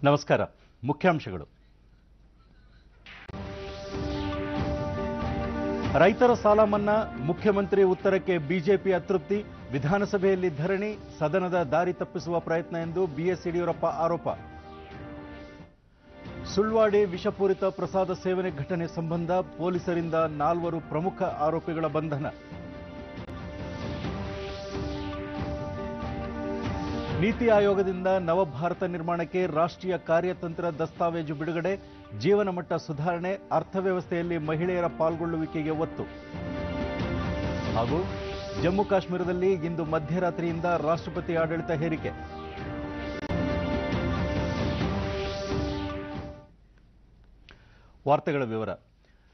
ನಮಸ್ಕಾರ. ಮುಖ್ಯಾಂಶಗಳು. ರೈತರ ಸಾಲ ಮನ್ನಾ, ಮುಖ್ಯಮಂತ್ರಿ ಉತ್ತರಕ್ಕೆ ಬಿಜೆಪಿ ಅತೃಪ್ತಿ, ವಿಧಾನಸಭೆಯಲ್ಲಿ ಧರಣಿ, ಸದನದ ದಾರಿ ತಪ್ಪಿಸುವ ಪ್ರಯತ್ನ ಎಂದು ಬಿಎಸ್ ಯಡಿಯೂರಪ್ಪ ಆರೋಪ. ಸುಳ್ವಾಡಿ ವಿಷಪೂರಿತ ಪ್ರಸಾದ ಸೇವನೆ ಘಟನೆ ಸಂಬಂಧ ಪೊಲೀಸರಿಂದ 4 ಪ್ರಮುಖ ಆರೋಪಿಗಳ ಬಂಧನ. ನೀತಿ ಆಯೋಗದಿಂದ ನವಭಾರತ ನಿರ್ಮಾಣಕ್ಕೆ ರಾಷ್ಟ್ರೀಯ ಕಾರ್ಯತಂತ್ರ ದಸ್ತಾವೇಜು ಬಿಡುಗಡೆ, ಜೀವನ ಮಟ್ಟ ಸುಧಾರಣೆ, ಅರ್ಥವ್ಯವಸ್ಥೆಯಲ್ಲಿ ಮಹಿಳೆಯರ ಪಾಲ್ಗೊಳ್ಳುವಿಕೆಗೆ ಒತ್ತು. ಹಾಗೂ ಜಮ್ಮು ಕಾಶ್ಮೀರದಲ್ಲಿ ಇಂದು ಮಧ್ಯರಾತ್ರಿಯಿಂದ ರಾಷ್ಟ್ರಪತಿ ಆಡಳಿತ ಹೇರಿಕೆ. ವಾರ್ತೆಗಳ ವಿವರ.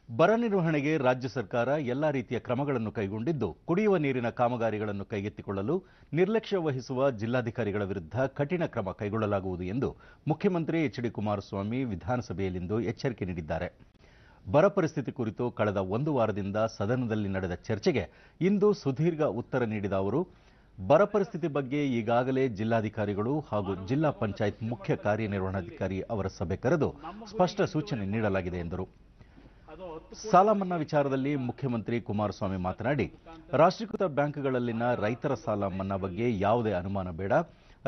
ಬರ ನಿರ್ವಹಣೆಗೆ ರಾಜ್ಯ ಸರ್ಕಾರ ಎಲ್ಲಾ ರೀತಿಯ ಕ್ರಮಗಳನ್ನು ಕೈಗೊಂಡಿದ್ದು, ಕುಡಿಯುವ ನೀರಿನ ಕಾಮಗಾರಿಗಳನ್ನು ಕೈಗೆತ್ತಿಕೊಳ್ಳಲು ನಿರ್ಲಕ್ಷ್ಯ ವಹಿಸುವ ಜಿಲ್ಲಾಧಿಕಾರಿಗಳ ವಿರುದ್ಧ ಕಠಿಣ ಕ್ರಮ ಕೈಗೊಳ್ಳಲಾಗುವುದು ಎಂದು ಮುಖ್ಯಮಂತ್ರಿ ಎಚ್.ಡಿ. ಕುಮಾರಸ್ವಾಮಿ ವಿಧಾನಸಭೆಯಲ್ಲಿಂದು ಎಚ್ಚರಿಕೆ ನೀಡಿದ್ದಾರೆ. ಬರ ಪರಿಸ್ಥಿತಿ ಕುರಿತು ಕಳೆದ 1 ವಾರದಿಂದ ಸದನದಲ್ಲಿ ನಡೆದ ಚರ್ಚೆಗೆ ಇಂದು ಸುದೀರ್ಘ ಉತ್ತರ ನೀಡಿದ ಅವರು, ಬರ ಪರಿಸ್ಥಿತಿ ಬಗ್ಗೆ ಈಗಾಗಲೇ ಜಿಲ್ಲಾಧಿಕಾರಿಗಳು ಹಾಗೂ ಜಿಲ್ಲಾ ಪಂಚಾಯತ್ ಮುಖ್ಯ ಕಾರ್ಯನಿರ್ವಹಣಾಧಿಕಾರಿ ಅವರ ಸಭೆ ಕರೆದು ಸ್ಪಷ್ಟ ಸೂಚನೆ ನೀಡಲಾಗಿದೆ ಎಂದರು. ಸಾಲ ಮನ್ನಾ ವಿಚಾರದಲ್ಲಿ ಮುಖ್ಯಮಂತ್ರಿ ಕುಮಾರಸ್ವಾಮಿ ಮಾತನಾಡಿ, ರಾಷ್ಟ್ರೀಕೃತ ಬ್ಯಾಂಕ್ಗಳಲ್ಲಿನ ರೈತರ ಸಾಲ ಮನ್ನಾ ಬಗ್ಗೆ ಯಾವುದೇ ಅನುಮಾನ ಬೇಡ,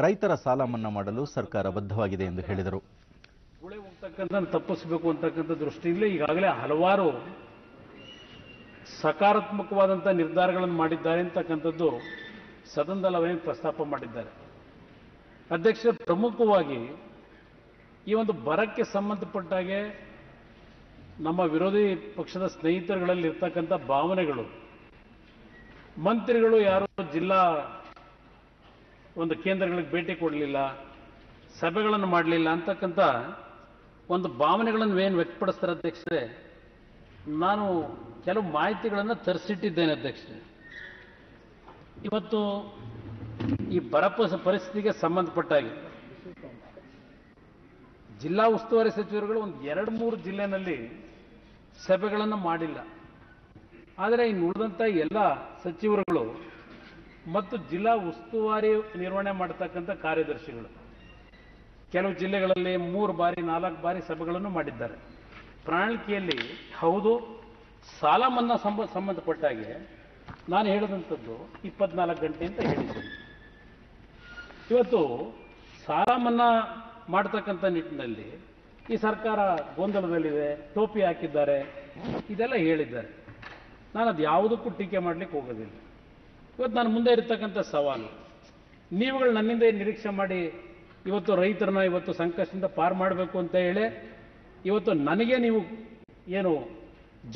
ರೈತರ ಸಾಲ ಮನ್ನಾ ಮಾಡಲು ಸರ್ಕಾರ ಬದ್ಧವಾಗಿದೆ ಎಂದು ಹೇಳಿದರು. ಗುಳೆ ಹೋಗ್ತಕ್ಕಂಥ ತಪ್ಪಿಸಬೇಕು ಅಂತಕ್ಕಂಥ ದೃಷ್ಟಿಯಿಂದ ಈಗಾಗಲೇ ಹಲವಾರು ಸಕಾರಾತ್ಮಕವಾದಂಥ ನಿರ್ಧಾರಗಳನ್ನು ಮಾಡಿದ್ದಾರೆ ಅಂತಕ್ಕಂಥದ್ದು ಸದನದಲ್ಲಿ ಅವರೇ ಪ್ರಸ್ತಾಪ ಮಾಡಿದ್ದಾರೆ. ಅಧ್ಯಕ್ಷ, ಪ್ರಮುಖವಾಗಿ ಈ ಒಂದು ಬರಕ್ಕೆ ಸಂಬಂಧಪಟ್ಟಾಗೆ ನಮ್ಮ ವಿರೋಧಿ ಪಕ್ಷದ ಸ್ನೇಹಿತರುಗಳಲ್ಲಿ ಇರ್ತಕ್ಕಂಥ ಭಾವನೆಗಳು, ಮಂತ್ರಿಗಳು ಯಾರು ಜಿಲ್ಲಾ ಒಂದು ಕೇಂದ್ರಗಳಿಗೆ ಭೇಟಿ ಕೊಡಲಿಲ್ಲ, ಸಭೆಗಳನ್ನು ಮಾಡಲಿಲ್ಲ ಅಂತಕ್ಕಂಥ ಒಂದು ಭಾವನೆಗಳನ್ನು ಏನು ವ್ಯಕ್ತಪಡಿಸ್ತಾರೆ ಅಧ್ಯಕ್ಷರೇ, ನಾನು ಕೆಲವು ಮಾಹಿತಿಗಳನ್ನು ತರಿಸಿಟ್ಟಿದ್ದೇನೆ ಅಧ್ಯಕ್ಷರೇ. ಇವತ್ತು ಈ ಬರ ಪರಿಸ್ಥಿತಿಗೆ ಸಂಬಂಧಪಟ್ಟಾಗಿ ಜಿಲ್ಲಾ ಉಸ್ತುವಾರಿ ಸಚಿವರುಗಳು ಒಂದು 2-3 ಜಿಲ್ಲೆನಲ್ಲಿ ಸಭೆಗಳನ್ನು ಮಾಡಿಲ್ಲ. ಆದರೆ ಇನ್ನು ಉಳಿದಂಥ ಎಲ್ಲ ಸಚಿವರುಗಳು ಮತ್ತು ಜಿಲ್ಲಾ ಉಸ್ತುವಾರಿ ನಿರ್ವಹಣೆ ಮಾಡತಕ್ಕಂಥ ಕಾರ್ಯದರ್ಶಿಗಳು ಕೆಲವು ಜಿಲ್ಲೆಗಳಲ್ಲಿ 3 ಬಾರಿ 4 ಬಾರಿ ಸಭೆಗಳನ್ನು ಮಾಡಿದ್ದಾರೆ. ಪ್ರಣಾಳಿಕೆಯಲ್ಲಿ ಹೌದು, ಸಾಲ ಮನ್ನಾ ಸಂಬಂಧಪಟ್ಟಾಗೆ ನಾನು ಹೇಳಿದಂಥದ್ದು 24 ಗಂಟೆ ಅಂತ ಹೇಳಿದ್ದೇನೆ. ಇವತ್ತು ಸಾಲ ಮನ್ನಾ ಮಾಡತಕ್ಕಂಥ ನಿಟ್ಟಿನಲ್ಲಿ ಈ ಸರ್ಕಾರ ಗೊಂದಲದಲ್ಲಿದೆ, ಟೋಪಿ ಹಾಕಿದ್ದಾರೆ, ಇದೆಲ್ಲ ಹೇಳಿದ್ದಾರೆ. ನಾನು ಅದು ಯಾವುದಕ್ಕೂ ಟೀಕೆ ಮಾಡಲಿಕ್ಕೆ ಹೋಗೋದಿಲ್ಲ. ಇವತ್ತು ನಾನು ಮುಂದೆ ಇರತಕ್ಕಂಥ ಸವಾಲು, ನೀವುಗಳು ನನ್ನಿಂದ ನಿರೀಕ್ಷೆ ಮಾಡಿ ಇವತ್ತು ರೈತರನ್ನ ಇವತ್ತು ಸಂಕಷ್ಟದಿಂದ ಪಾರು ಮಾಡಬೇಕು ಅಂತ ಹೇಳಿ ಇವತ್ತು ನನಗೆ ನೀವು ಏನು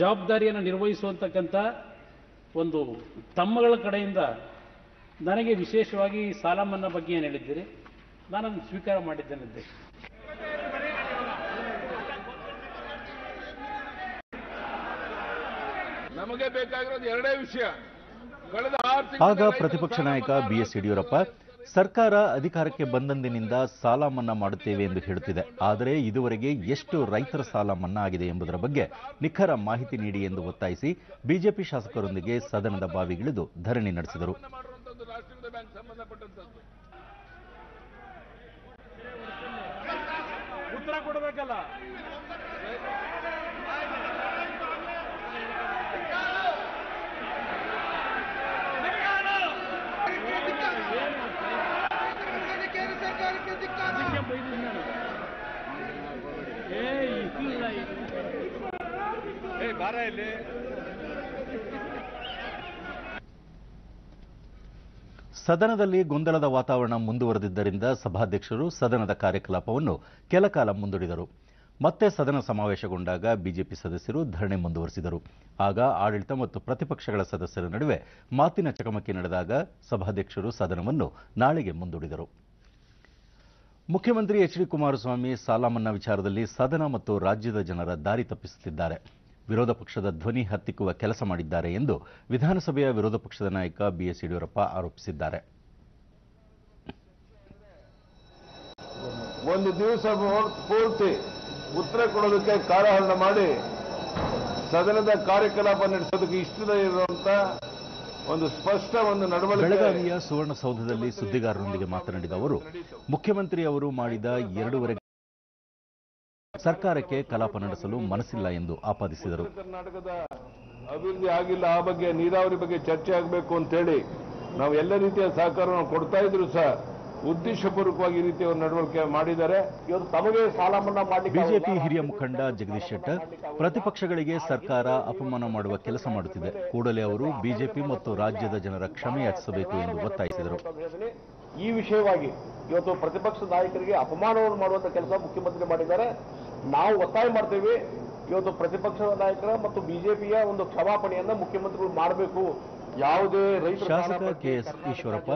ಜವಾಬ್ದಾರಿಯನ್ನು ನಿರ್ವಹಿಸುವಂತಕ್ಕಂಥ ಒಂದು ತಮ್ಮಗಳ ಕಡೆಯಿಂದ ನನಗೆ ವಿಶೇಷವಾಗಿ ಸಾಲ ಮನ್ನಾ ಬಗ್ಗೆ ಏನು ಹೇಳಿದ್ದೀರಿ, ನಾನು ಅದನ್ನು ಸ್ವೀಕಾರ ಮಾಡಿದ್ದೇನೆ ಅಧ್ಯಕ್ಷ. ನಮಗೆ ಬೇಕಾಗಿರೋದು ಎರಡೇ ವಿಷಯ. ಆಗ ಪ್ರತಿಪಕ್ಷ ನಾಯಕ ಬಿಎಸ್ ಯಡಿಯೂರಪ್ಪ, ಸರ್ಕಾರ ಅಧಿಕಾರಕ್ಕೆ ಬಂದಂದಿನಿಂದ ಸಾಲ ಮನ್ನಾ ಮಾಡುತ್ತೇವೆ ಎಂದು ಹೇಳುತ್ತಿದೆ, ಆದರೆ ಇದುವರೆಗೆ ಎಷ್ಟು ರೈತರ ಸಾಲ ಮನ್ನಾ ಆಗಿದೆ ಎಂಬುದರ ಬಗ್ಗೆ ನಿಖರ ಮಾಹಿತಿ ನೀಡಿ ಎಂದು ಒತ್ತಾಯಿಸಿ ಬಿಜೆಪಿ ಶಾಸಕರೊಂದಿಗೆ ಸದನದ ಬಾವಿಗಿಳಿದು ಧರಣಿ ನಡೆಸಿದರು. ರಾಷ್ಟ್ರೀಕೃತ ಬ್ಯಾಂಕ್ ಸಂಬಂಧಪಟ್ಟಂತದ್ದು ಉತ್ತರ ಕೊಡಬೇಕಲ್ಲ. ಸದನದಲ್ಲಿ ಗೊಂದಲದ ವಾತಾವರಣ ಮುಂದುವರೆದಿದ್ದರಿಂದ ಸಭಾಧ್ಯಕ್ಷರು ಸದನದ ಕಾರ್ಯಕಲಾಪವನ್ನು ಕೆಲಕಾಲ ಮುಂದೂಡಿದರು. ಮತ್ತೆ ಸದನ ಸಮಾವೇಶಗೊಂಡಾಗ ಬಿಜೆಪಿ ಸದಸ್ಯರು ಧರಣಿ ಮುಂದುವರೆಸಿದರು. ಆಗ ಆಡಳಿತ ಮತ್ತು ಪ್ರತಿಪಕ್ಷಗಳ ಸದಸ್ಯರ ನಡುವೆ ಮಾತಿನ ಚಕಮಕಿ ನಡೆದಾಗ ಸಭಾಧ್ಯಕ್ಷರು ಸದನವನ್ನು ನಾಳೆಗೆ ಮುಂದೂಡಿದರು. ಮುಖ್ಯಮಂತ್ರಿ ಎಚ್.ಡಿ. ಕುಮಾರಸ್ವಾಮಿ ಸಾಲ ಮನ್ನಾ ವಿಚಾರದಲ್ಲಿ ಸದನ ಮತ್ತು ರಾಜ್ಯದ ಜನರ ದಾರಿ ತಪ್ಪಿಸುತ್ತಿದ್ದಾರೆ, ವಿರೋಧ ಪಕ್ಷದ ಧ್ವನಿ ಹತ್ತಿಕ್ಕುವ ಕೆಲಸ ಮಾಡಿದ್ದಾರೆ ಎಂದು ವಿಧಾನಸಭೆಯ ವಿರೋಧ ಪಕ್ಷದ ನಾಯಕ ಬಿಎಸ್ ಯಡಿಯೂರಪ್ಪ ಆರೋಪಿಸಿದ್ದಾರೆ. ಒಂದು ದಿವಸ ಪೂರ್ತಿ ಉತ್ತರ ಕೊಡೋದಕ್ಕೆ ಕಾಲಹರಣ ಮಾಡಿ ಸದನದ ಕಾರ್ಯಕಲಾಪ ನಡೆಸೋದಕ್ಕೆ ಇಷ್ಟದ ಇರುವಂತ ಒಂದು ಸ್ಪಷ್ಟ ಒಂದು ನಡವಳಿಕೆ. ಬೆಳಗಾವಿಯ ಸುವರ್ಣಸೌಧದಲ್ಲಿ ಸುದ್ದಿಗಾರರೊಂದಿಗೆ ಮಾತನಾಡಿದ ಅವರು, ಮುಖ್ಯಮಂತ್ರಿ ಅವರು ಮಾಡಿದ 2.5 ಸರ್ಕಾರಕ್ಕೆ ಕಲಾಪ ನಡೆಸಲು ಮನಸ್ಸಿಲ್ಲ ಎಂದು ಆಪಾದಿಸಿದರು. ಕರ್ನಾಟಕದ ಅಭಿವೃದ್ಧಿ ಆಗಿಲ್ಲ, ಆ ಬಗ್ಗೆ ನೀರಾವರಿ ಬಗ್ಗೆ ಚರ್ಚೆ ಆಗಬೇಕು ಅಂತೇಳಿ ನಾವು ಎಲ್ಲ ರೀತಿಯ ಸಹಕಾರವನ್ನು ಕೊಡ್ತಾ ಇದ್ರು ಸಹ ಉದ್ದೇಶಪೂರ್ವಕವಾಗಿ ಈ ರೀತಿಯ ನಡವಳಿಕೆ ಮಾಡಿದ್ದಾರೆ. ಇವತ್ತು ತಮಗೆ ಸಾಲ ಮನ್ನಾ ಮಾಡಿ ಬಿಜೆಪಿ ಹಿರಿಯ ಮುಖಂಡ ಜಗದೀಶ್ ಶೆಟ್ಟರ್ ಪ್ರತಿಪಕ್ಷಗಳಿಗೆ ಸರ್ಕಾರ ಅಪಮಾನ ಮಾಡುವ ಕೆಲಸ ಮಾಡುತ್ತಿದೆ, ಕೂಡಲೇ ಅವರು ಬಿಜೆಪಿ ಮತ್ತು ರಾಜ್ಯದ ಜನರ ಕ್ಷಮೆ ಯಾಚಿಸಬೇಕು ಎಂದು ಒತ್ತಾಯಿಸಿದರು. ಈ ವಿಷಯವಾಗಿ ಇವತ್ತು ಪ್ರತಿಪಕ್ಷ ನಾಯಕರಿಗೆ ಅಪಮಾನವನ್ನು ಮಾಡುವಂತ ಕೆಲಸ ಮುಖ್ಯಮಂತ್ರಿ ಮಾಡಿದ್ದಾರೆ. ನಾವು ಒತ್ತಾಯ ಮಾಡ್ತೇವೆ, ಇವತ್ತು ಪ್ರತಿಪಕ್ಷ ನಾಯಕರ ಮತ್ತು ಬಿಜೆಪಿಯ ಒಂದು ಕ್ಷಮಾಪಣೆಯನ್ನ ಮುಖ್ಯಮಂತ್ರಿಗಳು ಮಾಡಬೇಕು. ಯಾವುದೇ ಶಾಸಕ ಕೆಎಸ್ ಈಶ್ವರಪ್ಪ,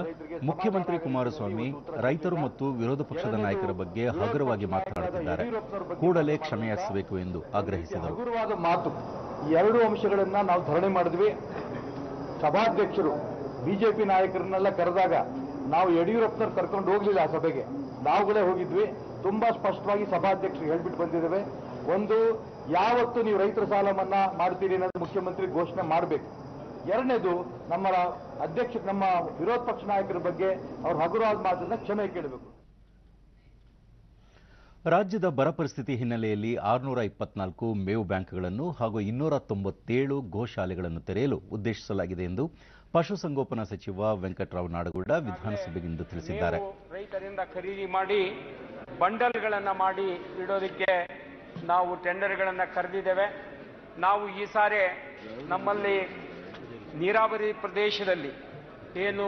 ಮುಖ್ಯಮಂತ್ರಿ ಕುಮಾರಸ್ವಾಮಿ ರೈತರು ಮತ್ತು ವಿರೋಧ ಪಕ್ಷದ ನಾಯಕರ ಬಗ್ಗೆ ಹಗುರವಾಗಿ ಮಾತನಾಡುತ್ತಿದ್ದಾರೆ, ಕೂಡಲೇ ಕ್ಷಮೆಯಾಚಿಸಬೇಕು ಎಂದು ಆಗ್ರಹಿಸಿದರು. ಹಗುರವಾದ ಮಾತು, ಈ ಎರಡು ಅಂಶಗಳನ್ನ ನಾವು ಧರಣಿ ಮಾಡಿದ್ವಿ. ಸಭಾಧ್ಯಕ್ಷರು ಬಿಜೆಪಿ ನಾಯಕರನ್ನೆಲ್ಲ ಕರೆದಾಗ ನಾವು ಯಡಿಯೂರಪ್ಪನವ್ರು ಕರ್ಕೊಂಡು ಹೋಗ್ಲಿಲ್ಲ ಆ ಸಭೆಗೆ, ನಾವುಗಳೇ ಹೋಗಿದ್ವಿ. ತುಂಬಾ ಸ್ಪಷ್ಟವಾಗಿ ಸಭಾಧ್ಯಕ್ಷರು ಹೇಳ್ಬಿಟ್ಟು ಬಂದಿದ್ದೇವೆ. ಒಂದು, ಯಾವತ್ತು ನೀವು ರೈತರ ಸಾಲ ಮನ್ನಾ ಮಾಡ್ತೀರಿ ಅನ್ನೋದು ಮುಖ್ಯಮಂತ್ರಿ ಘೋಷಣೆ ಮಾಡಬೇಕು. ಎರಡನೇದು, ನಮ್ಮ ವಿರೋಧ ಪಕ್ಷ ನಾಯಕರ ಬಗ್ಗೆ ಅವ್ರ ಹಗುರವಾದ ಮಾತನ್ನ ಕ್ಷಮೆ ಕೇಳಬೇಕು. ರಾಜ್ಯದ ಬರ ಪರಿಸ್ಥಿತಿ ಹಿನ್ನೆಲೆಯಲ್ಲಿ 624 ಮೇವು ಬ್ಯಾಂಕ್ಗಳನ್ನು ಹಾಗೂ 297 ಗೋಶಾಲೆಗಳನ್ನು ತೆರೆಯಲು ಉದ್ದೇಶಿಸಲಾಗಿದೆ ಎಂದು ಪಶುಸಂಗೋಪನಾ ಸಚಿವ ವೆಂಕಟರಾವ್ ನಾಡಗೌಡ ವಿಧಾನಸಭೆಗಿಂದು ತಿಳಿಸಿದ್ದಾರೆ. ರೈತರಿಂದ ಖರೀದಿ ಮಾಡಿ ಬಂಡಲ್ಗಳನ್ನು ಮಾಡಿ ಇಡೋದಕ್ಕೆ ನಾವು ಟೆಂಡರ್ಗಳನ್ನು ಕರೆದಿದ್ದೇವೆ. ನಾವು ಈ ಸಾರಿ ನಮ್ಮಲ್ಲಿ ನೀರಾವರಿ ಪ್ರದೇಶದಲ್ಲಿ ಏನು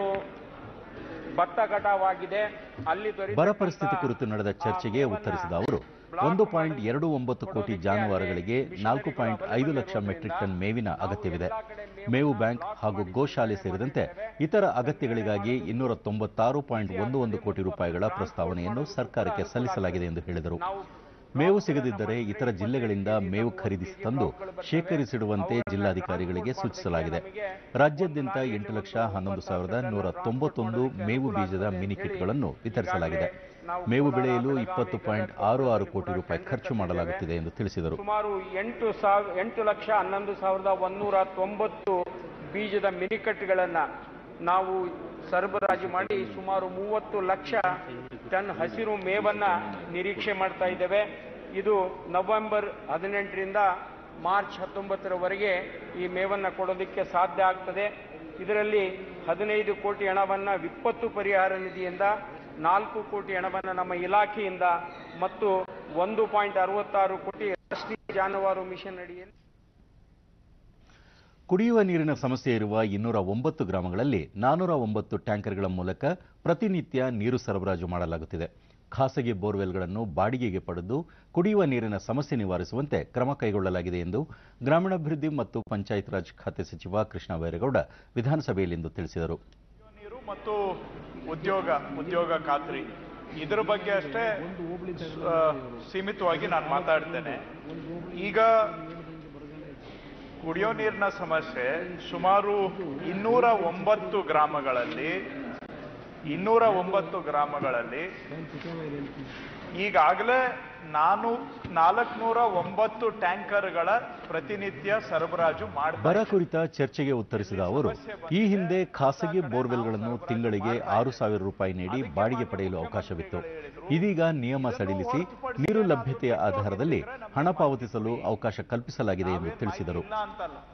ಭತ್ತ ಕಟಾವಾಗಿದೆ ಅಲ್ಲಿ ಬರ ಪರಿಸ್ಥಿತಿ ಕುರಿತು ನಡೆದ ಚರ್ಚೆಗೆ ಉತ್ತರಿಸಿದ ಅವರು 1.29 ಕೋಟಿ ಜಾನುವಾರುಗಳಿಗೆ 4.5 ಲಕ್ಷ ಮೆಟ್ರಿಕ್ ಟನ್ ಮೇವಿನ ಅಗತ್ಯವಿದೆ. ಮೇವು ಬ್ಯಾಂಕ್ ಹಾಗೂ ಗೋಶಾಲೆ ಸೇರಿದಂತೆ ಇತರ ಅಗತ್ಯಗಳಿಗಾಗಿ 296.11 ಕೋಟಿ ರೂಪಾಯಿಗಳ ಪ್ರಸ್ತಾವನೆಯನ್ನು ಸರ್ಕಾರಕ್ಕೆ ಸಲ್ಲಿಸಲಾಗಿದೆ ಎಂದು ಹೇಳಿದರು. ಮೇವು ಸಿಗದಿದ್ದರೆ ಇತರ ಜಿಲ್ಲೆಗಳಿಂದ ಮೇವು ಖರೀದಿಸಿ ತಂದು ಶೇಖರಿಸಿಡುವಂತೆ ಜಿಲ್ಲಾಧಿಕಾರಿಗಳಿಗೆ ಸೂಚಿಸಲಾಗಿದೆ. ರಾಜ್ಯಾದ್ಯಂತ 8,11,191 ಮೇವು ಬೀಜದ ಮಿನಿ ಕಿಟ್ಗಳನ್ನು ವಿತರಿಸಲಾಗಿದೆ. ಮೇವು ಬೆಳೆಯಲು 20.66 ಕೋಟಿ ರೂಪಾಯಿ ಖರ್ಚು ಮಾಡಲಾಗುತ್ತಿದೆ ಎಂದು ತಿಳಿಸಿದರು. ಸುಮಾರು 8,11,190 ಬೀಜದ ಮಿನಿಕಟ್ಗಳನ್ನು ನಾವು ಸರಬರಾಜು ಮಾಡಿ ಸುಮಾರು 30 ಲಕ್ಷ ಟನ್ ಹಸಿರು ಮೇವನ್ನ ನಿರೀಕ್ಷೆ ಮಾಡ್ತಾ ಇದ್ದೇವೆ. ಇದು ನವೆಂಬರ್ 18ರಿಂದ ಮಾರ್ಚ್ 19ರವರೆಗೆ ಈ ಮೇವನ್ನು ಕೊಡೋದಕ್ಕೆ ಸಾಧ್ಯ ಆಗ್ತದೆ. ಇದರಲ್ಲಿ 15 ಕೋಟಿ ಹಣವನ್ನು ವಿಪತ್ತು ಪರಿಹಾರ ನಿಧಿಯಿಂದ, 4 ಕೋಟಿ ಹಣವನ್ನು ನಮ್ಮ ಇಲಾಖೆಯಿಂದ ಮತ್ತು 1.66 ಕೋಟಿ ರಾಷ್ಟ್ರೀಯ ಜಾನುವಾರು ಮಿಷನ್ ಅಡಿಯಲ್ಲಿ. ಕುಡಿಯುವ ನೀರಿನ ಸಮಸ್ಯೆ ಇರುವ 209 ಗ್ರಾಮಗಳಲ್ಲಿ 409 ಟ್ಯಾಂಕರ್ಗಳ ಮೂಲಕ ಪ್ರತಿನಿತ್ಯ ನೀರು ಸರಬರಾಜು ಮಾಡಲಾಗುತ್ತಿದೆ. ಖಾಸಗಿ ಬೋರ್ವೆಲ್ಗಳನ್ನು ಬಾಡಿಗೆಗೆ ಪಡೆದು ಕುಡಿಯುವ ನೀರಿನ ಸಮಸ್ಯೆ ನಿವಾರಿಸುವಂತೆ ಕ್ರಮ ಕೈಗೊಳ್ಳಲಾಗಿದೆ ಎಂದು ಗ್ರಾಮೀಣಾಭಿವೃದ್ಧಿ ಮತ್ತು ಪಂಚಾಯತ್ ರಾಜ್ ಖಾತೆ ಸಚಿವ ಕೃಷ್ಣ ಬೈರೇಗೌಡ ವಿಧಾನಸಭೆಯಲ್ಲಿಂದು ತಿಳಿಸಿದರು. ನೀರು ಮತ್ತು ಉದ್ಯೋಗ ಖಾತ್ರಿ ಇದರ ಬಗ್ಗೆ ಅಷ್ಟೇ ಸೀಮಿತವಾಗಿ ನಾನು ಮಾತಾಡ್ತೇನೆ. ಈಗ ಕುಡಿಯೋ ನೀರಿನ ಸಮಸ್ಯೆ ಸುಮಾರು 209 ಗ್ರಾಮಗಳಲ್ಲಿ ಈಗಾಗಲೇ 409 ಟ್ಯಾಂಕರ್ಗಳ ಪ್ರತಿನಿತ್ಯ ಸರಬರಾಜು ಮಾಡಲಾಗಿದೆ. ಬರ ಕುರಿತ ಚರ್ಚೆಗೆ ಉತ್ತರಿಸಿದ ಅವರು, ಈ ಹಿಂದೆ ಖಾಸಗಿ ಬೋರ್ವೆಲ್ಗಳನ್ನು ತಿಂಗಳಿಗೆ 6,000 ರೂಪಾಯಿ ನೀಡಿ ಬಾಡಿಗೆ ಪಡೆಯಲು ಅವಕಾಶವಿತ್ತು. ಇದೀಗ ನಿಯಮ ಸಡಿಲಿಸಿ ನೀರು ಲಭ್ಯತೆಯ ಆಧಾರದಲ್ಲಿ ಹಣ ಪಾವತಿಸಲು ಅವಕಾಶ ಕಲ್ಪಿಸಲಾಗಿದೆ ಎಂದು ತಿಳಿಸಿದರು.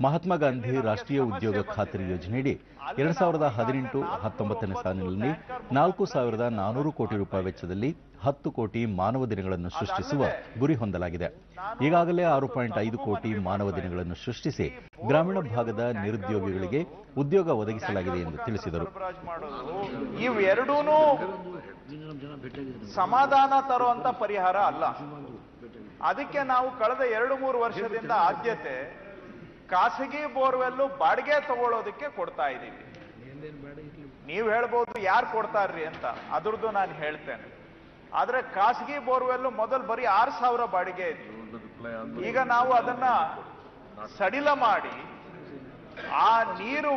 ಮಹಾತ್ಮ ಗಾಂಧಿ ರಾಷ್ಟ್ರೀಯ ಉದ್ಯೋಗ ಖಾತ್ರಿ ಯೋಜನೆಯಡಿ 2018-19ನೇ ಸಾಲಿನಲ್ಲಿ 4,400 ಕೋಟಿ ರೂಪಾಯಿ ವೆಚ್ಚದಲ್ಲಿ 10 ಕೋಟಿ ಮಾನವ ದಿನಗಳನ್ನು ಸೃಷ್ಟಿಸುವ ಗುರಿ ಹೊಂದಲಾಗಿದೆ. ಈಗಾಗಲೇ 6.5 ಕೋಟಿ ಮಾನವ ದಿನಗಳನ್ನು ಸೃಷ್ಟಿಸಿ ಗ್ರಾಮೀಣ ಭಾಗದ ನಿರುದ್ಯೋಗಿಗಳಿಗೆ ಉದ್ಯೋಗ ಒದಗಿಸಲಾಗಿದೆ ಎಂದು ತಿಳಿಸಿದರು. ಇವೆರಡೂ ಸಮಾಧಾನ ತರುವಂತ ಪರಿಹಾರ ಅಲ್ಲ. ಅದಕ್ಕೆ ನಾವು ಕಳೆದ 2-3 ವರ್ಷದಿಂದ ಆದ್ಯತೆ ಖಾಸಗಿ ಬೋರ್ವೆಲ್ಲು ಬಾಡಿಗೆ ತಗೊಳ್ಳೋದಕ್ಕೆ ಕೊಡ್ತಾ ಇದ್ದೀವಿ. ನೀವು ಹೇಳ್ಬೋದು ಯಾರು ಕೊಡ್ತಾರ್ರಿ ಅಂತ, ಅದ್ರದ್ದು ನಾನು ಹೇಳ್ತೇನೆ. ಆದ್ರೆ ಖಾಸಗಿ ಬೋರ್ವೆಲ್ಲು ಮೊದಲು ಬರೀ 6,000 ಬಾಡಿಗೆ ಇತ್ತು. ಈಗ ನಾವು ಅದನ್ನ ಸಡಿಲ ಮಾಡಿ ಆ ನೀರು